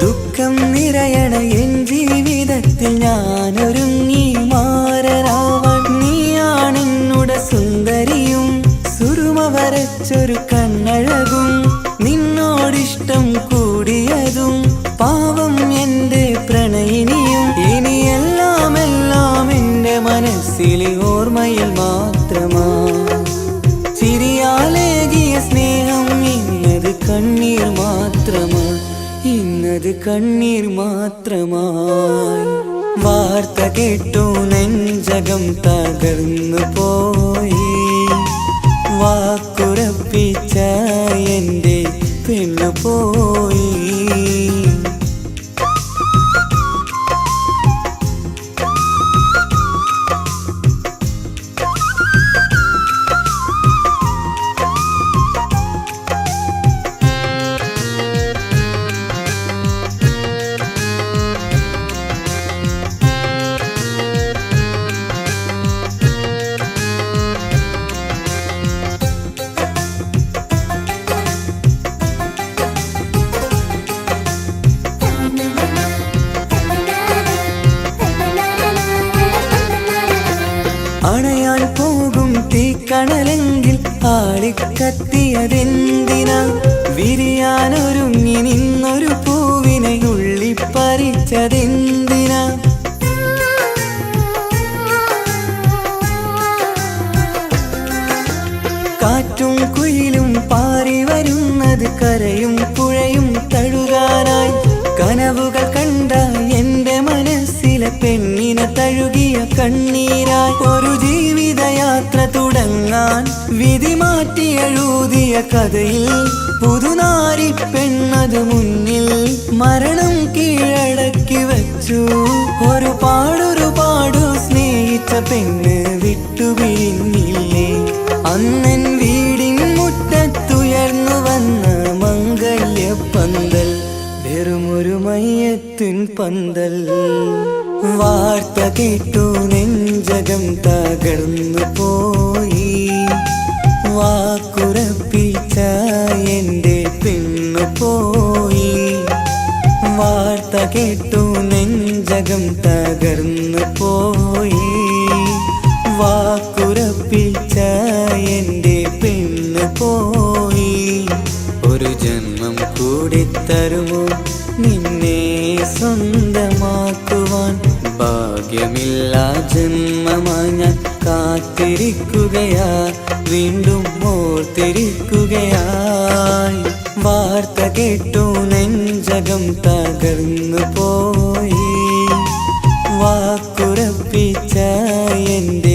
ദുഃഖം നിറയണ എൻ ജീവിതത്തിൽ ഞാനൊരുങ്ങി മാറരാവാൻ. നീയാണെന്നുടെ സുന്ദരിയും സുറുമ വരച്ചൊരു കണ്ണഴകും. നിന്നോടിഷ്ടം കൂടിയതും പാവം എൻ്റെ പ്രണയിനിയും. ഇനിയെല്ലാം എല്ലാം എൻ്റെ മനസ്സിലെ ഓർമ്മയിൽ മാത്രമാ. ചിരിയാലേകിയ സ്നേഹം ഇന്നത് കണ്ണീർ മാത്രമാ, ഇന്നത് കണ്ണീർ മാത്രമായി. വാർത്ത കേട്ടു നെഞ്ചകം തകർന്നു പോയി. വാക്കുറപ്പിച്ച എൻ്റെ പെണ്ണു പോയി. അണയാൻ പോകും തീക്കണലെങ്കിൽ ആളിക്കത്തിയതെന്തിനാ? വിരിയാനൊരുങ്ങി നിന്നൊരു പൂവിനെ ഉള്ളിപ്പറിച്ചതെന്തിനാ? കാറ്റും കുയിലും പാറി വരുന്നത് കരയും പുഴയും തഴുകാനായി. കനവുകൾ കണ്ട എൻ്റെ മനസ്സിലെ പെണ്ണിനെ തഴുകിയ കണ്ണീരായി. ഒരു ജീവിതയാത്ര തുടങ്ങാൻ വിധി മാറ്റി എഴുതിയ കഥയിൽ പുതുനാരി പെണ്ണത് മുന്നിൽ മരണം കീഴടക്കി വച്ചു. ഒരുപാടൊരുപാടു സ്നേഹിച്ച പെണ്ണ് വിട്ടുപിരിഞ്ഞില്ലേ? അന്നൻ വീടിൻ മുറ്റത്തുയർന്നു വന്ന മംഗല്യപ്പന്തൽ വെറുമൊരു മയ്യത്തിൻ പന്തൽ. വാർത്ത കേട്ടു നെഞ്ചകം തകർന്നു പോയി. വാക്കുറപ്പിച്ച എൻ്റെ പെണ്ണു പോയി. വാർത്ത കേട്ടു നെഞ്ചകം തകർന്നു പോയി. വാക്കുറപ്പിച്ച എൻ്റെ പെണ്ണു പോയി. ഒരു ജന്മം കൂടി തരുമോ നിന്നെ സ്വന്തമാക്കുവാൻ? ഭാഗ്യമില്ല ജന്മമായി ഞാൻ കാത്തിരിക്കുകയാ, വീണ്ടും ഓർത്തിരിക്കുകയായി. വാർത്ത കേട്ടു നെഞ്ചകം തകർന്നു പോയി. വാക്കുറപ്പിച്ച എൻ്റെ